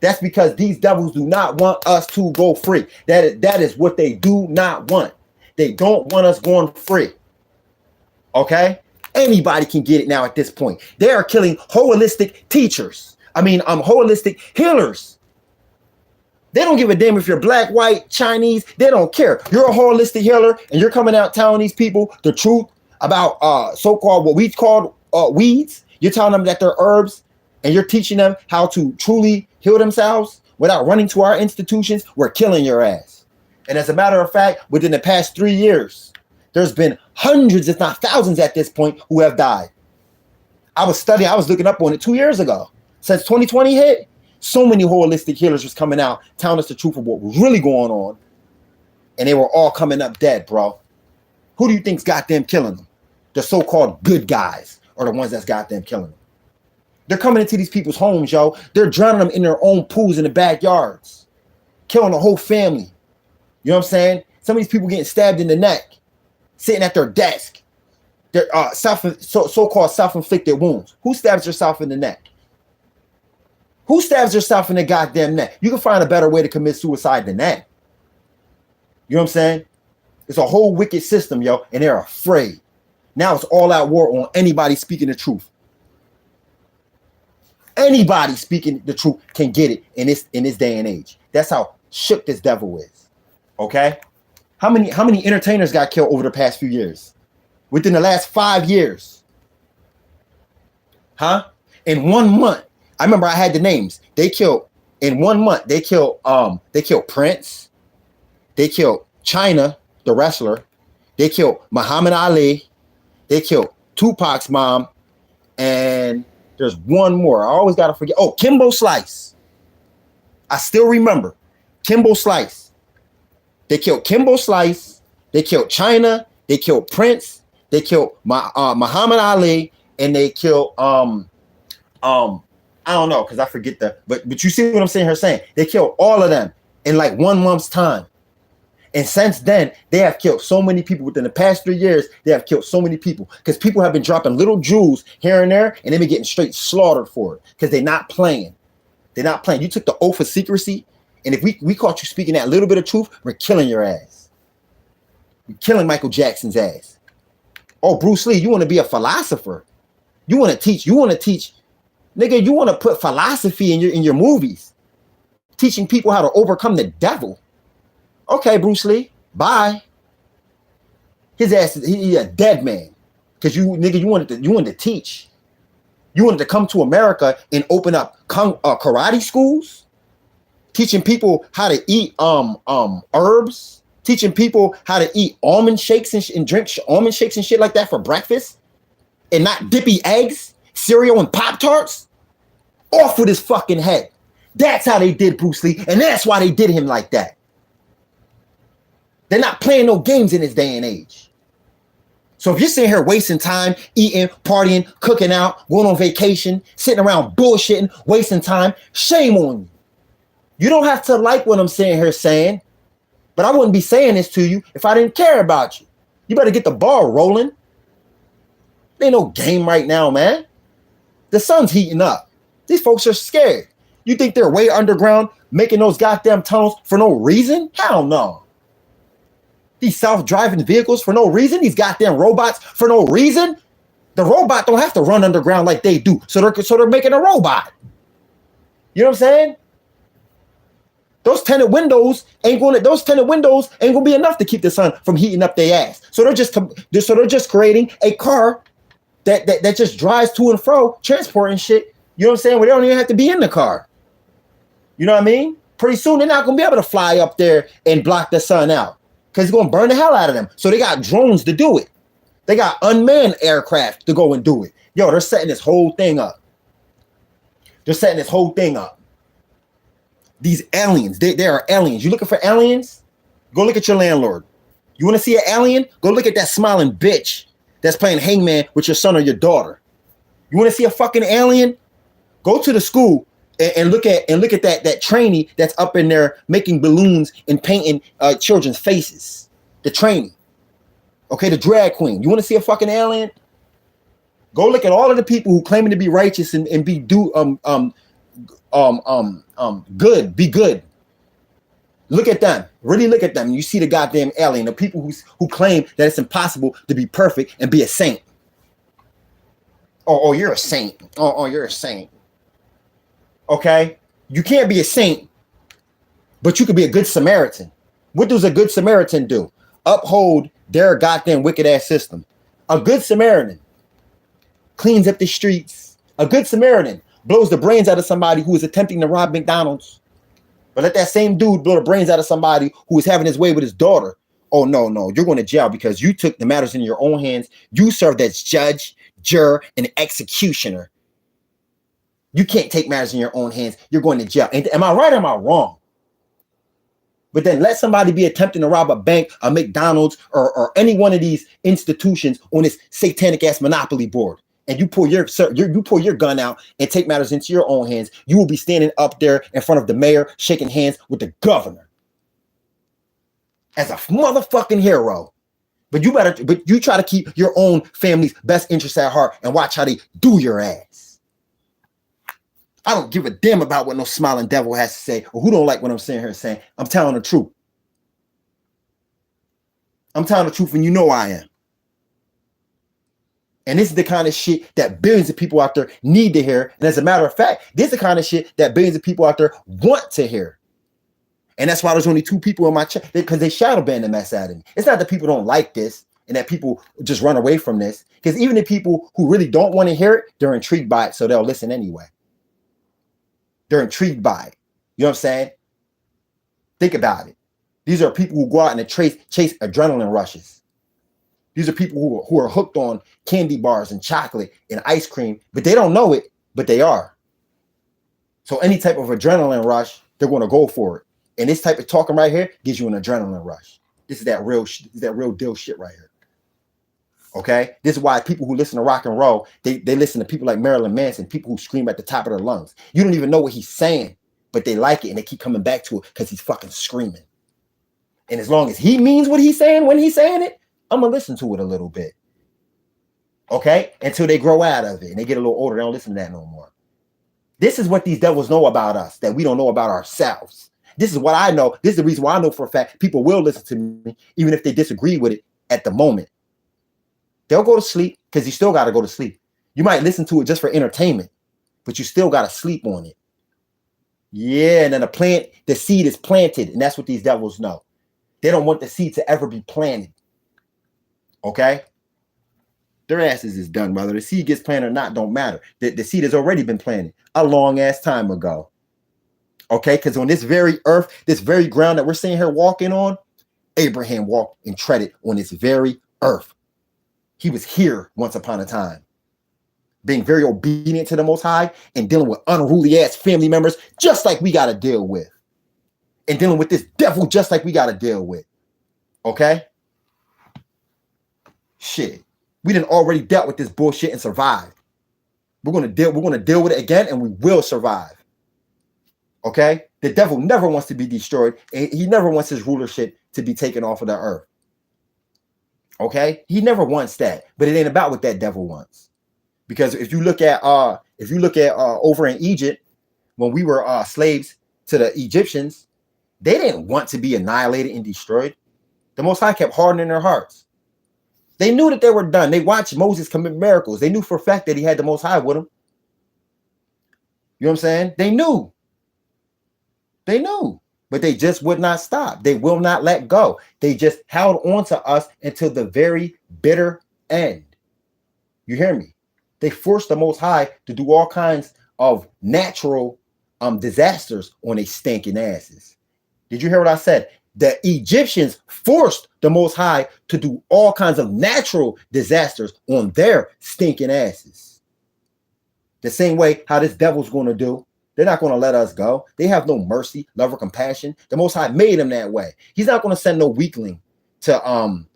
that's because these devils do not want us to go free. That is what they do not want. They don't want us going free. Okay? Anybody can get it now at this point. They are killing holistic teachers. Holistic healers. They don't give a damn if you're black, white, Chinese. They don't care. You're a holistic healer, and you're coming out telling these people the truth about so-called what we call weeds. You're telling them that they're herbs, and you're teaching them how to truly heal themselves without running to our institutions. We're killing your ass. And as a matter of fact, within the past 3 years, there's been hundreds, if not thousands at this point, who have died. I was looking up on it 2 years ago. Since 2020 hit, so many holistic healers was coming out telling us the truth of what was really going on. And they were all coming up dead, bro. Who do you think's got them killing them? The so-called good guys are the ones that's got them killing them. They're coming into these people's homes, yo. They're drowning them in their own pools in the backyards, killing the whole family. You know what I'm saying? Some of these people getting stabbed in the neck, sitting at their desk. They're so-called self-inflicted wounds. Who stabs yourself in the neck? Who stabs yourself in the goddamn neck? You can find a better way to commit suicide than that. You know what I'm saying? It's a whole wicked system, yo, and they're afraid. Now it's all out war on anybody speaking the truth. Anybody speaking the truth can get it in this day and age. That's how shook this devil is. Okay? How many entertainers got killed over the past few years? Within the last 5 years? Huh? In 1 month. I remember I had the names. They killed in 1 month. They killed Prince. They killed China, the wrestler. They killed Muhammad Ali. They killed Tupac's mom. And there's one more. I always gotta forget. Oh, Kimbo Slice. I still remember Kimbo Slice. They killed Kimbo Slice. They killed China. They killed Prince. They killed Muhammad Ali. And they killed I don't know because I forget but you see what I'm saying her saying. They killed all of them in like 1 month's time. And since then, they have killed so many people. Within the past 3 years, they have killed so many people because people have been dropping little jewels here and there, and they've been getting straight slaughtered for it because they're not playing. They're not playing. You took the oath of secrecy, and if we caught you speaking that little bit of truth, we're killing your ass. We're killing Michael Jackson's ass. Oh, Bruce Lee, you want to be a philosopher? You want to teach? Nigga, you want to put philosophy in your movies, teaching people how to overcome the devil. Okay, Bruce Lee, bye. His ass he a dead man. Cause you wanted to teach. You wanted to come to America and open up karate schools, teaching people how to eat herbs, teaching people how to eat almond shakes and drink almond shakes and shit like that for breakfast, and not dippy eggs, cereal, and Pop-Tarts. Off with his fucking head. That's how they did Bruce Lee, and that's why they did him like that. They're not playing no games in this day and age. So if you're sitting here wasting time, eating, partying, cooking out, going on vacation, sitting around bullshitting, wasting time, shame on you. You don't have to like what I'm saying here saying, but I wouldn't be saying this to you if I didn't care about you. You better get the ball rolling. There ain't no game right now, man. The sun's heating up. These folks are scared. You think they're way underground making those goddamn tunnels for no reason? Hell no. These self-driving vehicles for no reason. These goddamn robots for no reason. The robot don't have to run underground like they do. So they're making a robot. You know what I'm saying? Those tinted windows ain't gonna be enough to keep the sun from heating up their ass. So they're just creating a car that just drives to and fro, transporting shit. You know what I'm saying? Where they don't even have to be in the car. You know what I mean? Pretty soon they're not gonna be able to fly up there and block the sun out because it's gonna burn the hell out of them. So they got drones to do it. They got unmanned aircraft to go and do it. Yo, they're setting this whole thing up. These aliens, they are aliens. You looking for aliens? Go look at your landlord. You want to see an alien? Go look at that smiling bitch that's playing hangman with your son or your daughter. You want to see a fucking alien? Go to the school and look at that trainee that's up in there making balloons and painting children's faces. The trainee. Okay, the drag queen. You want to see a fucking alien? Go look at all of the people who claiming to be righteous and be good, be good. Look at them. Really look at them. You see the goddamn alien, the people who claim that it's impossible to be perfect and be a saint. Oh, you're a saint. Oh, you're a saint. Okay? You can't be a saint But you could be a good Samaritan. What does a good Samaritan do? Uphold their goddamn wicked ass system. A good Samaritan cleans up the streets. A good Samaritan blows the brains out of somebody who is attempting to rob McDonald's. But let that same dude blow the brains out of somebody who is having his way with his daughter. Oh, no, you're going to jail because you took the matters in your own hands. You served as judge, juror, and executioner. You can't take matters in your own hands. You're going to jail. Am I right or am I wrong? But then let somebody be attempting to rob a bank, a McDonald's, or any one of these institutions on this satanic ass monopoly board. And you pull your gun out and take matters into your own hands. You will be standing up there in front of the mayor, shaking hands with the governor as a motherfucking hero. But you try to keep your own family's best interests at heart and watch how they do your ass. I don't give a damn about what no smiling devil has to say or who don't like what I'm saying here saying. I'm telling the truth. I'm telling the truth, and you know I am. And this is the kind of shit that billions of people out there need to hear. And as a matter of fact, this is the kind of shit that billions of people out there want to hear. And that's why there's only 2 people in my chat, because they shadow ban the mess out of me. It's not that people don't like this and that people just run away from this. Because even the people who really don't want to hear it, they're intrigued by it, so they'll listen anyway. They're intrigued by it. You know what I'm saying? Think about it. These are people who go out and chase adrenaline rushes. These are people who are hooked on candy bars and chocolate and ice cream, but they don't know it, but they are. So any type of adrenaline rush, they're going to go for it. And this type of talking right here gives you an adrenaline rush. This is that real deal shit right here. Okay? This is why people who listen to rock and roll, they listen to people like Marilyn Manson, people who scream at the top of their lungs. You don't even know what he's saying, but they like it and they keep coming back to it because he's fucking screaming. And as long as he means what he's saying when he's saying it, I'm going to listen to it a little bit. Okay? Until they grow out of it and they get a little older. They don't listen to that no more. This is what these devils know about us that we don't know about ourselves. This is what I know. This is the reason why I know for a fact people will listen to me even if they disagree with it at the moment. They'll go to sleep because you still got to go to sleep. You might listen to it just for entertainment, but you still got to sleep on it. Yeah, and then the seed is planted, and that's what these devils know. They don't want the seed to ever be planted. Okay? Their asses is done, whether the seed gets planted or not, don't matter. The seed has already been planted a long ass time ago. Okay? Because on this very earth, this very ground that we're sitting here walking on, Abraham walked and treaded on this very earth. He was here once upon a time, being very obedient to the Most High and dealing with unruly ass family members just like we got to deal with. And dealing with this devil just like we got to deal with. Okay? Shit. We done already dealt with this bullshit and survived. We're gonna deal with it again, and we will survive. Okay? The devil never wants to be destroyed, and he never wants his rulership to be taken off of the earth. Okay? He never wants that, but it ain't about what that devil wants. Because if you look at over in Egypt, when we were slaves to the Egyptians, they didn't want to be annihilated and destroyed. The Most High kept hardening their hearts. They knew that they were done. They watched Moses commit miracles. They knew for a fact that he had the Most High with him. You know what I'm saying? They knew. But they just would not stop. They will not let go. They just held on to us until the very bitter end. You hear me? They forced the Most High to do all kinds of natural disasters on their stinking asses. Did you hear what I said? The Egyptians forced the Most High to do all kinds of natural disasters on their stinking asses. The same way how this devil's going to do. They're not going to let us go. They have no mercy, love, or compassion. The Most High made them that way. He's not going to send no weakling to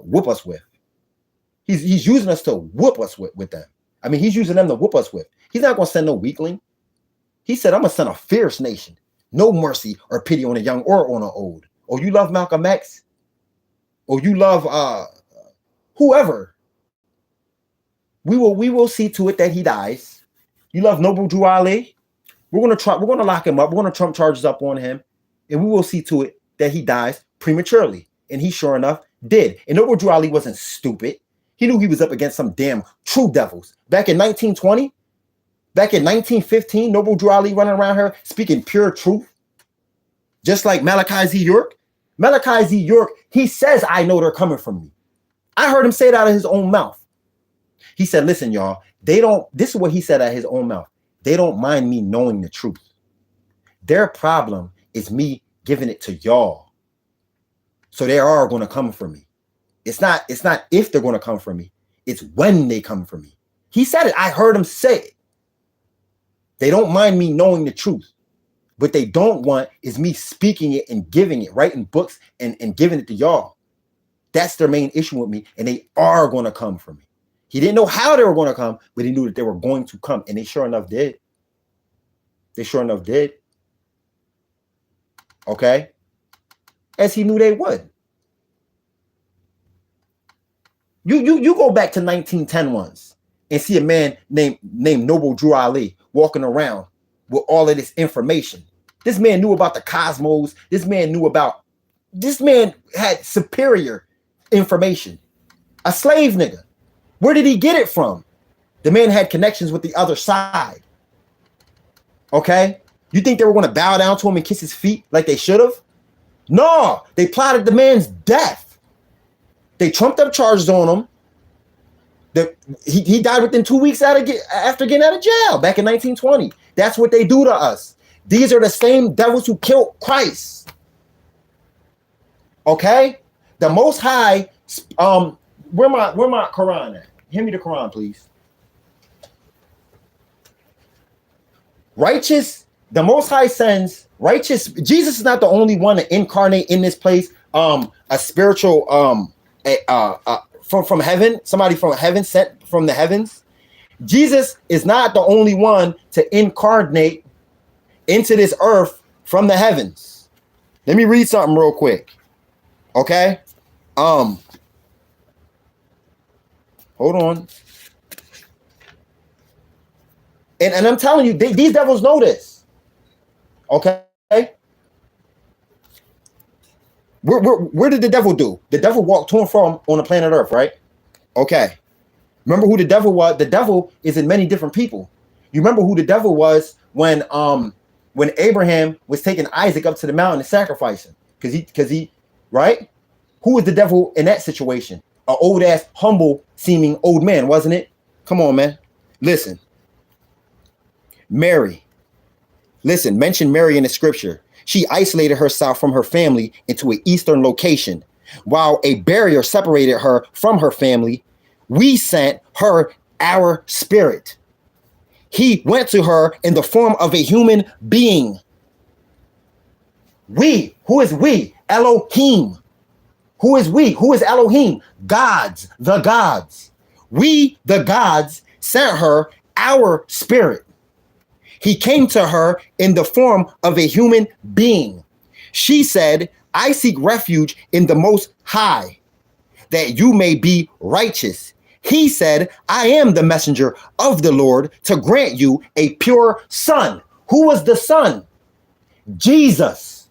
whoop us with. He's using us to whoop us with them. I mean, he's using them to whoop us with. He's not going to send no weakling. He said, I'm going to send a fierce nation. No mercy or pity on a young or on an old. Oh, you love Malcolm X? Or you love whoever? We will see to it that he dies. You love Noble Drew Ali? We're gonna lock him up. We're gonna trump charges up on him, and we will see to it that he dies prematurely. And he sure enough did. And Noble Drew Ali wasn't stupid. He knew he was up against some damn true devils. Back in 1920, back in 1915, Noble Drew Ali running around here speaking pure truth. Just like Malachi Z. York. Malachi Z. York, he says, I know they're coming from me. I heard him say it out of his own mouth. He said, listen, y'all, this is what he said out of his own mouth. They don't mind me knowing the truth. Their problem is me giving it to y'all. So they are going to come for me. It's not if they're going to come for me. It's when they come for me. He said it. I heard him say it. They don't mind me knowing the truth. What they don't want is me speaking it and giving it, writing books and giving it to y'all. That's their main issue with me. And they are going to come for me. He didn't know how they were going to come, but he knew that they were going to come. And they sure enough did. They sure enough did. Okay? As he knew they would. You go back to 1910 once and see a man named Noble Drew Ali walking around with all of this information. This man knew about the cosmos. This man had superior information. A slave nigga. Where did he get it from? The man had connections with the other side. Okay? You think they were going to bow down to him and kiss his feet like they should have? No, they plotted the man's death. They trumped up charges on him. He died within 2 weeks after getting out of jail back in 1920. That's what they do to us. These are the same devils who killed Christ. Okay? The Most High, where my Quran at? Hand me the Quran, please. The Most High sends righteous. Jesus is not the only one to incarnate in this place. A spiritual, from heaven, somebody from heaven sent from the heavens. Jesus is not the only one to incarnate into this earth from the heavens. Let me read something real quick. Okay? Hold on. And I'm telling you, these devils know this. Okay? Where did the devil do? The devil walked to and from on the planet Earth, right? Okay. Remember who the devil was? The devil is in many different people. You remember who the devil was when Abraham was taking Isaac up to the mountain to sacrifice him? Because he, right? Who was the devil in that situation? An old ass, humble seeming old man, wasn't it? Come on, man. Listen. Mary. Listen, mention Mary in the scripture. She isolated herself from her family into an eastern location. While a barrier separated her from her family, we sent her our spirit. He went to her in the form of a human being. We, who is we? Elohim. Who is we? Who is Elohim? Gods, the gods. We, the gods, sent her our spirit. He came to her in the form of a human being. She said, I seek refuge in the Most High, that you may be righteous. He said, I am the messenger of the Lord to grant you a pure son. Who was the son? Jesus.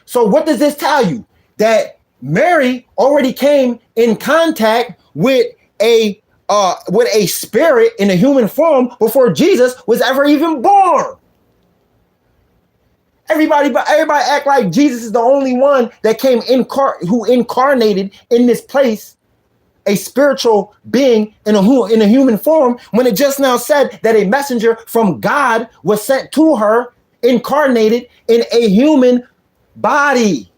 So what does this tell you? That Mary already came in contact with a spirit in a human form before Jesus was ever even born. Everybody act like Jesus is the only one that came who incarnated in this place, a spiritual being in a human form, when it just now said that a messenger from God was sent to her, incarnated in a human body.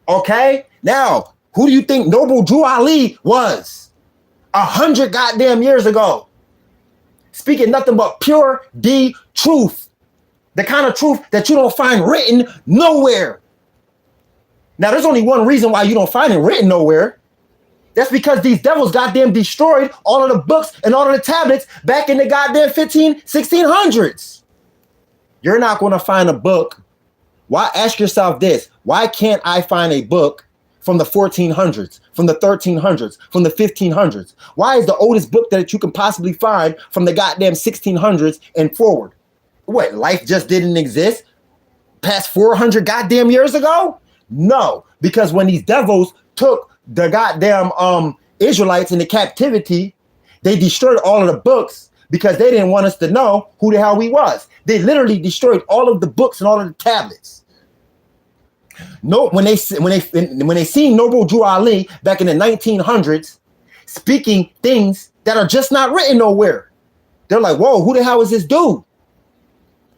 Okay? Now, who do you think Noble Drew Ali was? 100 goddamn years ago, speaking nothing but pure D truth, the kind of truth that you don't find written nowhere. Now, there's only one reason why you don't find it written nowhere. That's because these devils goddamn destroyed all of the books and all of the tablets back in the goddamn 1600s. You're not going to find a book. Why? Ask yourself this. Why can't I find a book from the 1400s, from the 1300s, from the 1500s? Why is the oldest book that you can possibly find from the goddamn 1600s and forward? What, life just didn't exist past 400 goddamn years ago? No, because when these devils took the goddamn Israelites into captivity, they destroyed all of the books because they didn't want us to know who the hell we was. They literally destroyed all of the books and all of the tablets. No, when they seen Noble Drew Ali back in the 1900s speaking things that are just not written nowhere, they're like, whoa, who the hell is this dude?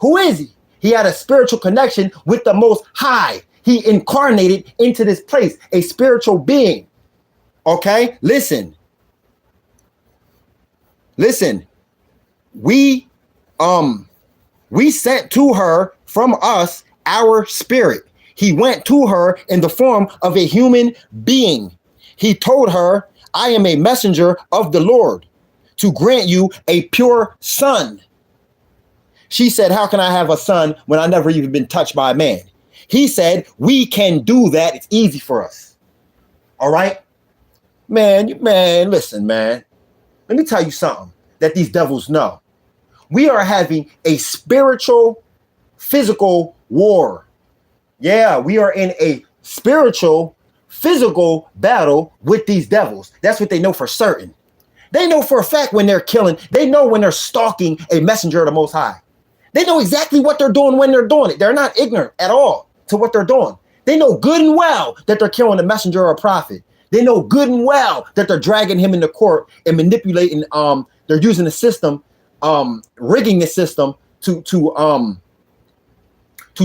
Who is he? He had a spiritual connection with the Most High. He incarnated into this place, a spiritual being. Okay, listen. We sent to her from us our spirit. He went to her in the form of a human being. He told her, I am a messenger of the Lord to grant you a pure son. She said, how can I have a son when I never even been touched by a man? He said, we can do that. It's easy for us. All right? Man, listen, man. Let me tell you something that these devils know. We are having a spiritual, physical war. Yeah, we are in a spiritual, physical battle with these devils. That's what they know for certain. They know for a fact when they're killing. They know when they're stalking a messenger of the Most High. They know exactly what they're doing when they're doing it. They're not ignorant at all to what they're doing. They know good and well that they're killing a messenger or a prophet. They know good and well that they're dragging him into court and manipulating. They're using the system, rigging the system to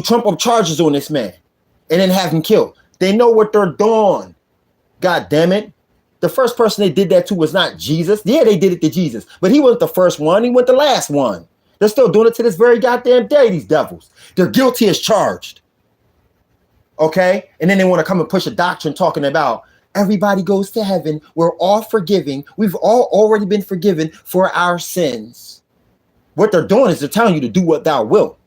trump up charges on this man and then have him killed. They know what they're doing. God damn it. The first person they did that to was not Jesus. Yeah, they did it to Jesus, but he wasn't the first one. He wasn't the last one. They're still doing it to this very goddamn day, these devils. They're guilty as charged. Okay? And then they want to come and push a doctrine talking about everybody goes to heaven. We're all forgiving. We've all already been forgiven for our sins. What they're doing is they're telling you to do what thou wilt.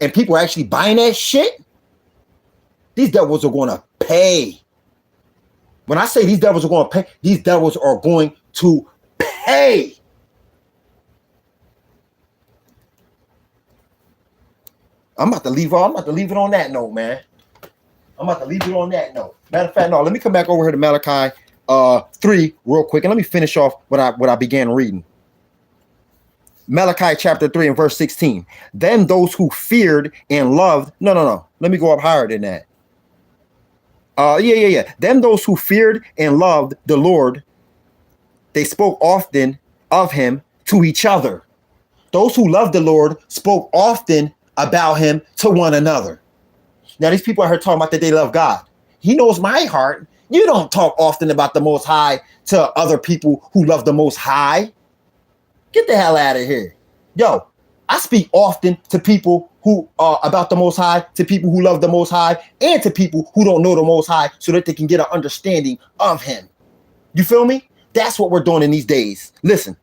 And people are actually buying that shit. These devils are going to pay. When I say these devils are going to pay, these devils are going to pay. I'm about to leave it on that note, man. Matter of fact, no, let me come back over here to Malachi 3 real quick, and let me finish off what I began reading. Malachi chapter 3 and verse 16. Then those who feared and loved, no. Let me go up higher than that. Then those who feared and loved the Lord, they spoke often of him to each other. Those who loved the Lord spoke often about him to one another. Now, these people are here talking about that they love God. He knows my heart. You don't talk often about the Most High to other people who love the Most High. Get the hell out of here. Yo, I speak often to people who about the Most High, to people who love the Most High, and to people who don't know the Most High so that they can get an understanding of him. You feel me? That's what we're doing in these days. Listen.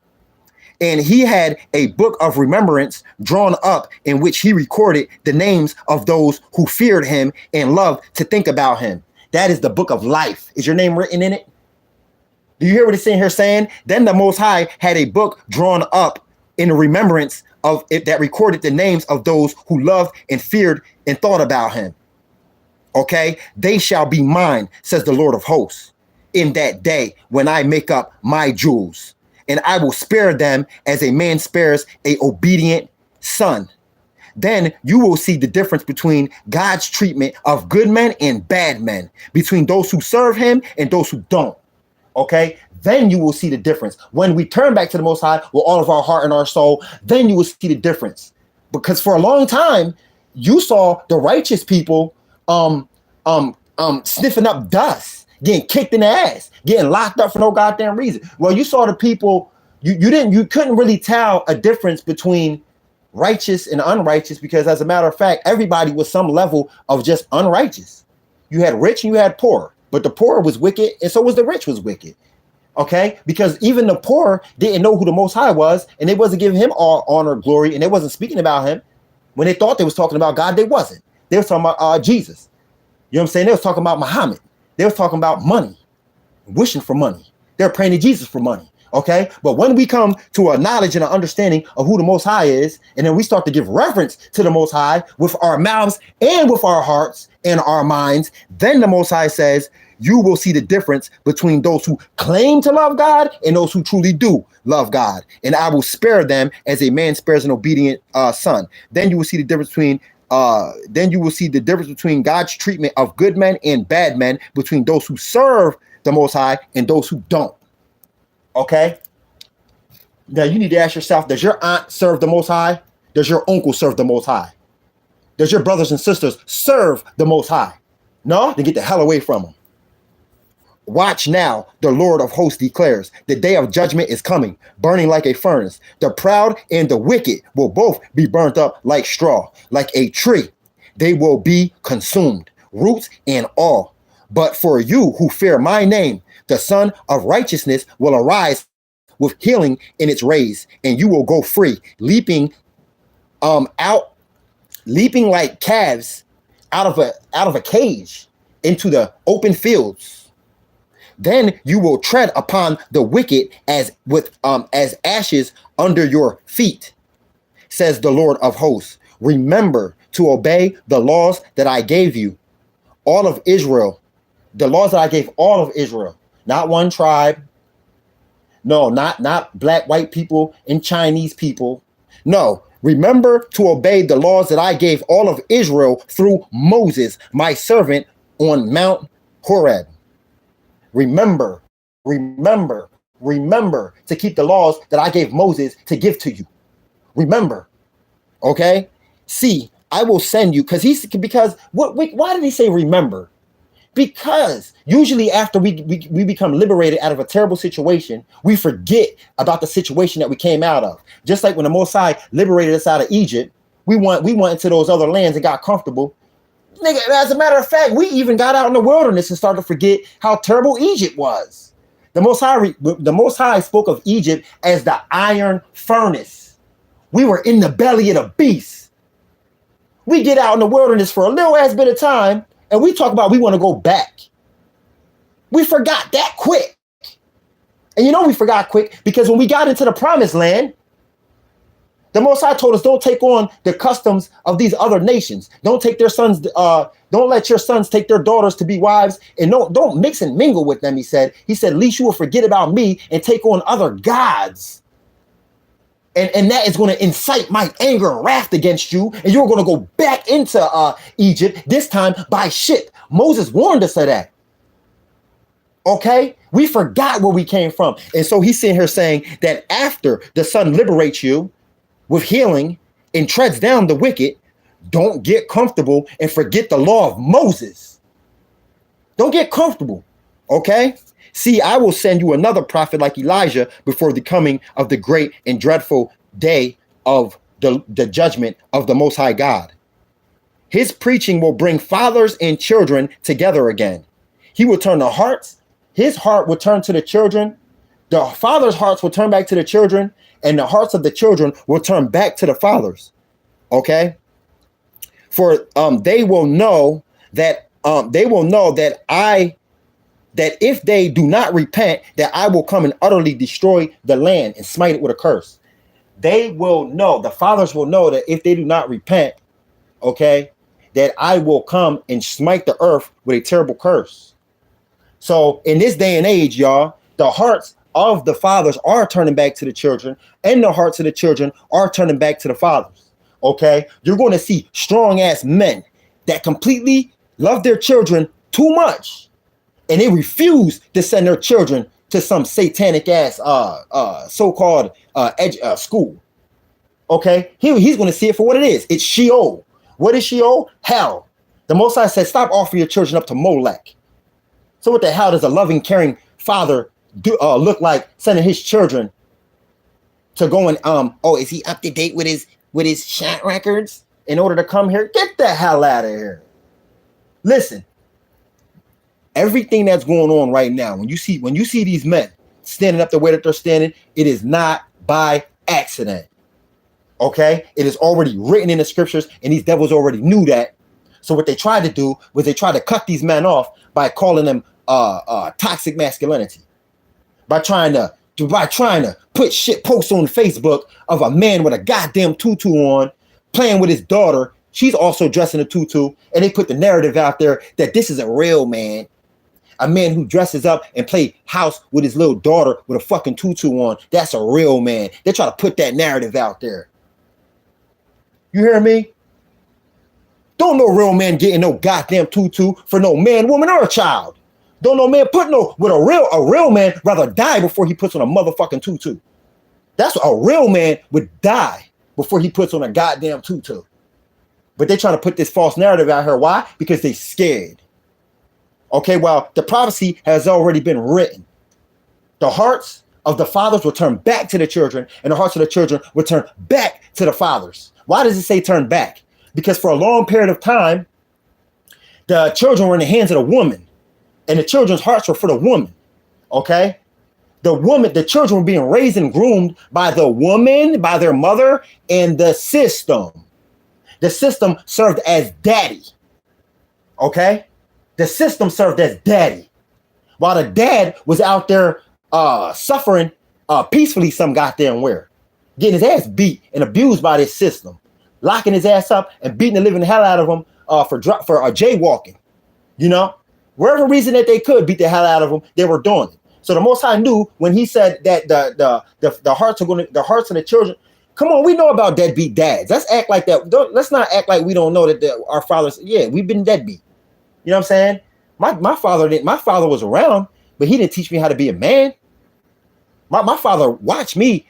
And he had a book of remembrance drawn up in which he recorded the names of those who feared him and loved to think about him. That is the book of life. Is your name written in it? Do you hear what it's in here saying? Then the Most High had a book drawn up in remembrance of it that recorded the names of those who loved and feared and thought about him. Okay, they shall be mine, says the Lord of hosts, in that day when I make up my jewels. And I will spare them as a man spares a obedient son. Then you will see the difference between God's treatment of good men and bad men, between those who serve him and those who don't. Okay, then you will see the difference. When we turn back to the Most High with all of our heart and our soul, then you will see the difference. Because for a long time, you saw the righteous people sniffing up dust, getting kicked in the ass, getting locked up for no goddamn reason. Well, you saw the people, you couldn't really tell a difference between righteous and unrighteous, because as a matter of fact, everybody was some level of just unrighteous. You had rich and you had poor, but the poor was wicked and so was the rich was wicked. Okay, because even the poor didn't know who the Most High was, and they wasn't giving him all honor, glory, and they wasn't speaking about him. When they thought they was talking about God, they wasn't. They was talking about Jesus. You know what I'm saying? They was talking about Muhammad. They was talking about money, wishing for money. They're praying to Jesus for money. Okay, but when we come to a knowledge and an understanding of who the Most High is, and then we start to give reverence to the Most High with our mouths and with our hearts and our minds, then the Most High says, you will see the difference between those who claim to love God and those who truly do love God. And I will spare them as a man spares an obedient son. Then you will see the difference between then you will see the difference between God's treatment of good men and bad men, between those who serve the Most High and those who don't. Okay? Now you need to ask yourself, does your aunt serve the Most High? Does your uncle serve the Most High? Does your brothers and sisters serve the Most High? No? Then get the hell away from them. Watch now, the Lord of hosts declares, the day of judgment is coming, burning like a furnace. The proud and the wicked will both be burnt up like straw, like a tree. They will be consumed, roots and all. But for you who fear my name, the Son of Righteousness will arise with healing in its rays, and you will go free, leaping like calves out of a cage into the open fields. Then you will tread upon the wicked as ashes under your feet, says the Lord of hosts. Remember to obey the laws that I gave you, all of Israel. The laws that I gave all of Israel, not one tribe. No, not black, white people and Chinese people. No, remember to obey the laws that I gave all of Israel through Moses, my servant, on Mount Horeb. Remember to keep the laws that I gave Moses to give to you. Remember, okay? See, I will send you, why did he say remember? Because usually after we become liberated out of a terrible situation, we forget about the situation that we came out of. Just like when the Most High liberated us out of Egypt, we went into those other lands and got comfortable. Nigga, as a matter of fact, we even got out in the wilderness and started to forget how terrible Egypt was. The Most High spoke of Egypt as the iron furnace. We were in the belly of the beast. We get out in the wilderness for a little ass bit of time, and we talk about we want to go back. We forgot that quick. And you know we forgot quick because when we got into the promised land, the Most High told us don't take on the customs of these other nations. Don't take their sons. Don't let your sons take their daughters to be wives, and don't mix and mingle with them. He said, least you will forget about me and take on other gods. And that is going to incite my anger and wrath against you. And you're going to go back into Egypt, this time by ship. Moses warned us of that. Okay? We forgot where we came from. And so he's sitting here saying that after the Son liberates you with healing and treads down the wicked, don't get comfortable and forget the law of Moses. Don't get comfortable. Okay? See, I will send you another prophet like Elijah before the coming of the great and dreadful day of the judgment of the Most High God. His preaching will bring fathers and children together again. He will turn the hearts. His heart will turn to the children. The fathers' hearts will turn back to the children, and the hearts of the children will turn back to the fathers. Okay? For they will know that if they do not repent, that I will come and utterly destroy the land and smite it with a curse. They will know, the fathers will know that if they do not repent, okay, that I will come and smite the earth with a terrible curse. So in this day and age, y'all, the hearts of the fathers are turning back to the children, and the hearts of the children are turning back to the fathers. Okay, you're going to see strong ass men that completely love their children too much, and they refuse to send their children to some satanic ass so-called school. Okay, he's going to see it for what it is. It's Sheol. What is Sheol? Hell. The Most High said, stop offering your children up to Molech. So what the hell does a loving, caring father look like sending his children to go and is he up to date with his shot records in order to come here? Get the hell out of here. Listen, everything that's going on right now, when you see these men standing up the way that they're standing, it is not by accident. Okay, it is already written in the scriptures, and these devils already knew that. So what they tried to do was they tried to cut these men off by calling them toxic masculinity, by trying to put shit posts on Facebook of a man with a goddamn tutu on playing with his daughter. She's also dressed in a tutu, and they put the narrative out there that this is a real man. A man who dresses up and play house with his little daughter with a fucking tutu on. That's a real man. They try to put that narrative out there. You hear me? Don't no real man getting no goddamn tutu for no man, woman, or a child. Don't no man put no with a real man rather die before he puts on a motherfucking tutu. That's what a real man would die before he puts on a goddamn tutu. But they're trying to put this false narrative out here. Why? Because they scared. Okay, well, the prophecy has already been written. The hearts of the fathers will turn back to the children, and the hearts of the children will turn back to the fathers. Why does it say turn back? Because for a long period of time, the children were in the hands of the woman, and the children's hearts were for the woman. Okay? The children were being raised and groomed by the woman, by their mother, and the system. The system served as daddy. Okay? The system served as daddy. While the dad was out there suffering peacefully some goddamn where. Getting his ass beat and abused by this system. Locking his ass up and beating the living hell out of him for jaywalking. You know? Wherever reason that they could beat the hell out of him, they were doing it. So the Most High knew when he said that the hearts of the children. Come on, we know about deadbeat dads. Let's act like that. Let's not act like we don't know that our fathers. Yeah, we've been deadbeat. You know what I'm saying? My father didn't. My father was around, but he didn't teach me how to be a man. My father watched me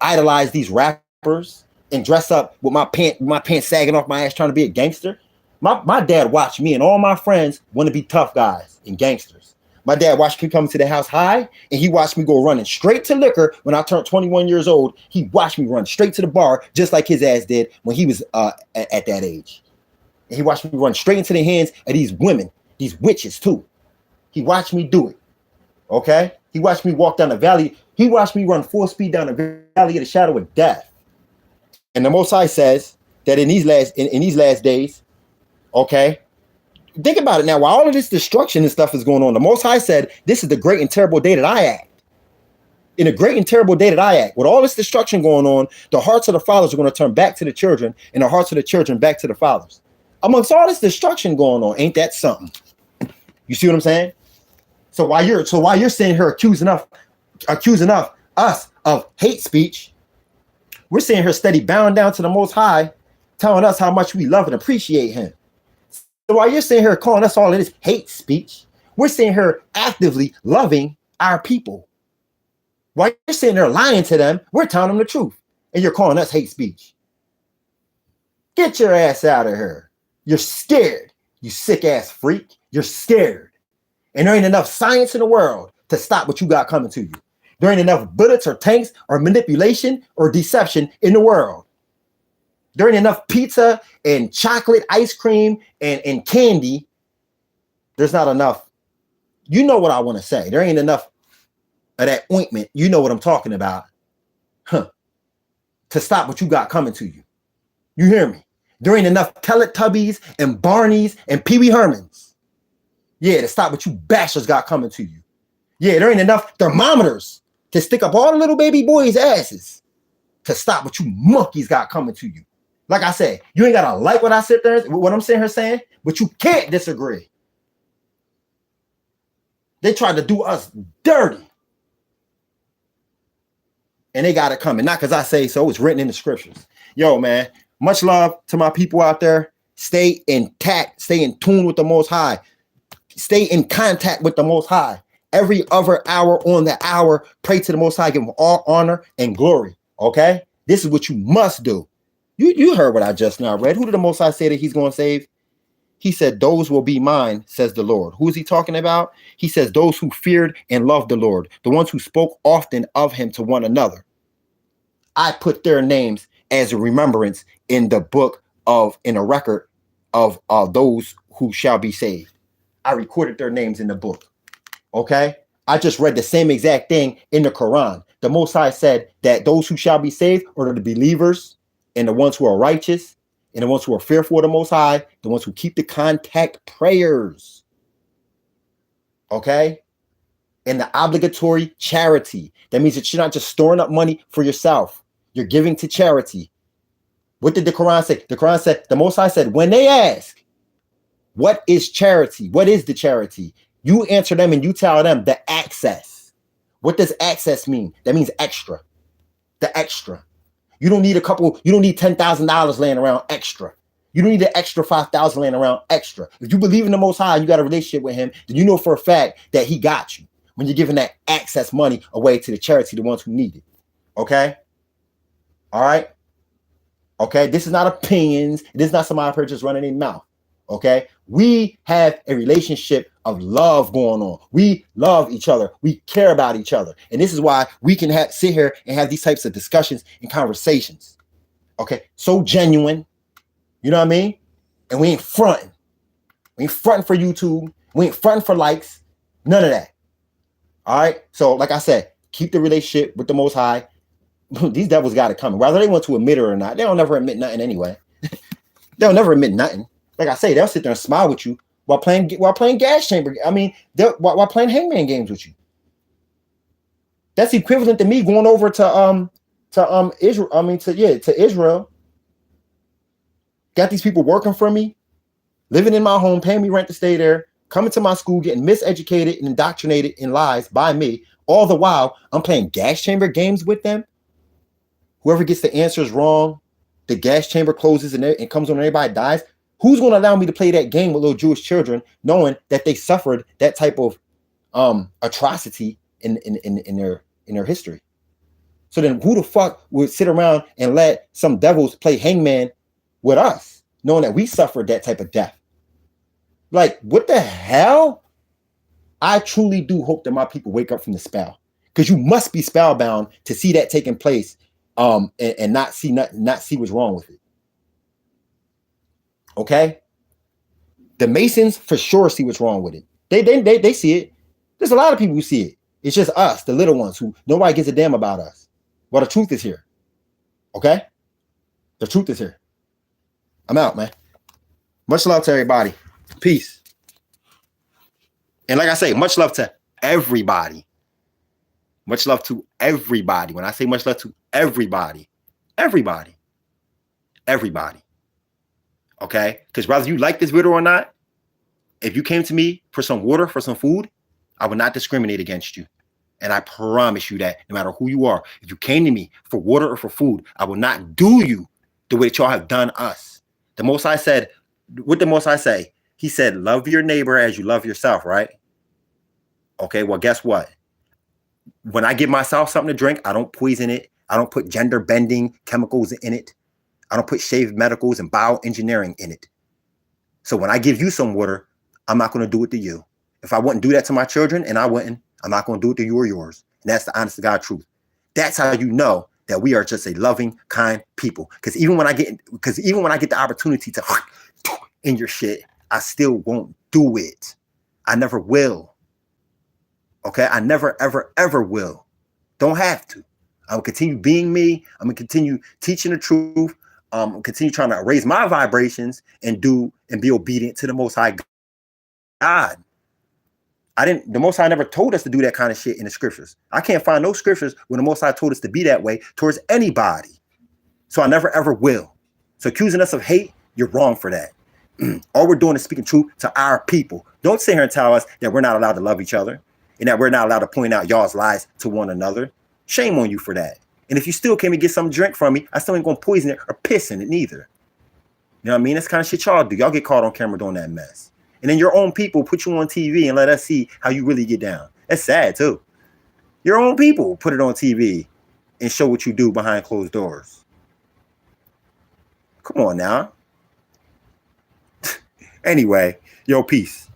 idolize these rappers and dress up with my pants sagging off my ass, trying to be a gangster. My dad watched me and all my friends want to be tough guys and gangsters. My dad watched me come to the house high, and he watched me go running straight to liquor when I turned 21 years old. He watched me run straight to the bar, just like his ass did when he was at that age. And he watched me run straight into the hands of these women, these witches too. He watched me do it. Okay? He watched me walk down the valley. He watched me run full speed down the valley of the shadow of death. And the Most High says that in these last days, okay, think about it now. While all of this destruction and stuff is going on, the Most High said, this is the great and terrible day that I act. In a great and terrible day that I act, with all this destruction going on, the hearts of the fathers are going to turn back to the children, and the hearts of the children back to the fathers. Amongst all this destruction going on, ain't that something? You see what I'm saying? So while you're sitting here accusing us of hate speech, we're sitting here steady bowing down to the Most High, telling us how much we love and appreciate him. So while you're sitting here calling us all of this hate speech, we're sitting here actively loving our people. While you're sitting there lying to them, we're telling them the truth. And you're calling us hate speech. Get your ass out of here. You're scared, you sick ass freak. You're scared. And there ain't enough science in the world to stop what you got coming to you. There ain't enough bullets or tanks or manipulation or deception in the world. There ain't enough pizza and chocolate ice cream and candy. There's not enough. You know what I want to say. There ain't enough of that ointment. You know what I'm talking about. To stop what you got coming to you. You hear me? There ain't enough Teletubbies and Barneys and Pee Wee Hermans. Yeah, to stop what you bastards got coming to you. Yeah, there ain't enough thermometers to stick up all the little baby boys' asses to stop what you monkeys got coming to you. Like I said, you ain't gotta like what I'm sitting here saying, but you can't disagree. They tried to do us dirty. And they got it coming. Not because I say so, it's written in the scriptures. Yo, man, much love to my people out there. Stay intact, stay in tune with the Most High. Stay in contact with the Most High. Every other hour on the hour, pray to the Most High, give him all honor and glory. Okay? This is what you must do. You heard what I just now read. Who did the Most High say that he's going to save? He said, those will be mine, says the Lord. Who is he talking about? He says, those who feared and loved the Lord, the ones who spoke often of him to one another. I put their names as a remembrance in the book in a record of those who shall be saved. I recorded their names in the book. Okay? I just read the same exact thing in the Quran. The Most High said that those who shall be saved are the believers and the ones who are righteous and the ones who are fearful of the Most High, the ones who keep the contact prayers. Okay? And the obligatory charity. That means that you're not just storing up money for yourself. You're giving to charity. What did the Quran say? The Quran said, the Most High said, when they ask, what is charity? What is the charity? You answer them and you tell them the access. What does access mean? That means extra. The extra. You don't need $10,000 laying around extra. You don't need an extra 5,000 laying around extra. If you believe in the Most High and you got a relationship with him, then you know for a fact that he got you when you're giving that access money away to the charity, the ones who need it. Okay? All right? Okay? This is not opinions. This is not somebody just running their mouth. Okay? We have a relationship of love going on. We love each other. We care about each other. And this is why we can sit here and have these types of discussions and conversations. Okay? So genuine. You know what I mean? And we ain't fronting. We ain't fronting for YouTube. We ain't fronting for likes. None of that. All right? So, like I said, keep the relationship with the Most High. These devils got it coming. Whether they want to admit it or not, they don't never admit nothing anyway. They'll never admit nothing. Like I say, they'll sit there and smile with you while playing gas chamber. I mean, while playing hangman games with you. That's equivalent to me going over to Israel. I mean, to Israel. Got these people working for me, living in my home, paying me rent to stay there, coming to my school, getting miseducated and indoctrinated in lies by me. All the while, I'm playing gas chamber games with them. Whoever gets the answers wrong, the gas chamber closes and comes on and everybody dies. Who's going to allow me to play that game with little Jewish children, knowing that they suffered that type of atrocity in their history? So then, who the fuck would sit around and let some devils play hangman with us, knowing that we suffered that type of death? Like, what the hell? I truly do hope that my people wake up from the spell, because you must be spellbound to see that taking place, and not see what's wrong with it. Okay, the Masons for sure see what's wrong with it. They see it. There's a lot of people who see it. It's just us, the little ones, who nobody gives a damn about us. Well, the truth is here. Okay, the truth is here. I'm out, man. Much love to everybody. Peace. And like I say, much love to everybody. Much love to everybody. When I say much love to everybody, everybody. Okay? Because whether you like this video or not, if you came to me for some water, for some food, I would not discriminate against you. And I promise you that no matter who you are, if you came to me for water or for food, I will not do you the way that y'all have done us. The Most High said, what the Most High say? He said, love your neighbor as you love yourself, right? Okay, well, guess what? When I give myself something to drink, I don't poison it. I don't put gender bending chemicals in it. I don't put shaved medicals and bioengineering in it. So when I give you some water, I'm not going to do it to you. If I wouldn't do that to my children, and I wouldn't, I'm not going to do it to you or yours. And that's the honest to God truth. That's how you know that we are just a loving, kind people. Because even when I get the opportunity to in your shit, I still won't do it. I never will. Okay, I never, ever, ever will. Don't have to. I will continue being me. I'm gonna continue teaching the truth. Continue trying to raise my vibrations and be obedient to the Most High God. The Most High never told us to do that kind of shit in the scriptures. I can't find no scriptures when the Most High told us to be that way towards anybody. So I never, ever will. So accusing us of hate, you're wrong for that. All we're doing is speaking truth to our people. Don't sit here and tell us that we're not allowed to love each other and that we're not allowed to point out y'all's lies to one another. Shame on you for that. And if you still came and get some drink from me, I still ain't gonna poison it or piss in it neither. You know what I mean? That's the kind of shit y'all do. Y'all get caught on camera doing that mess. And then your own people put you on TV and let us see how you really get down. That's sad too. Your own people put it on TV and show what you do behind closed doors. Come on now. Anyway, yo, peace.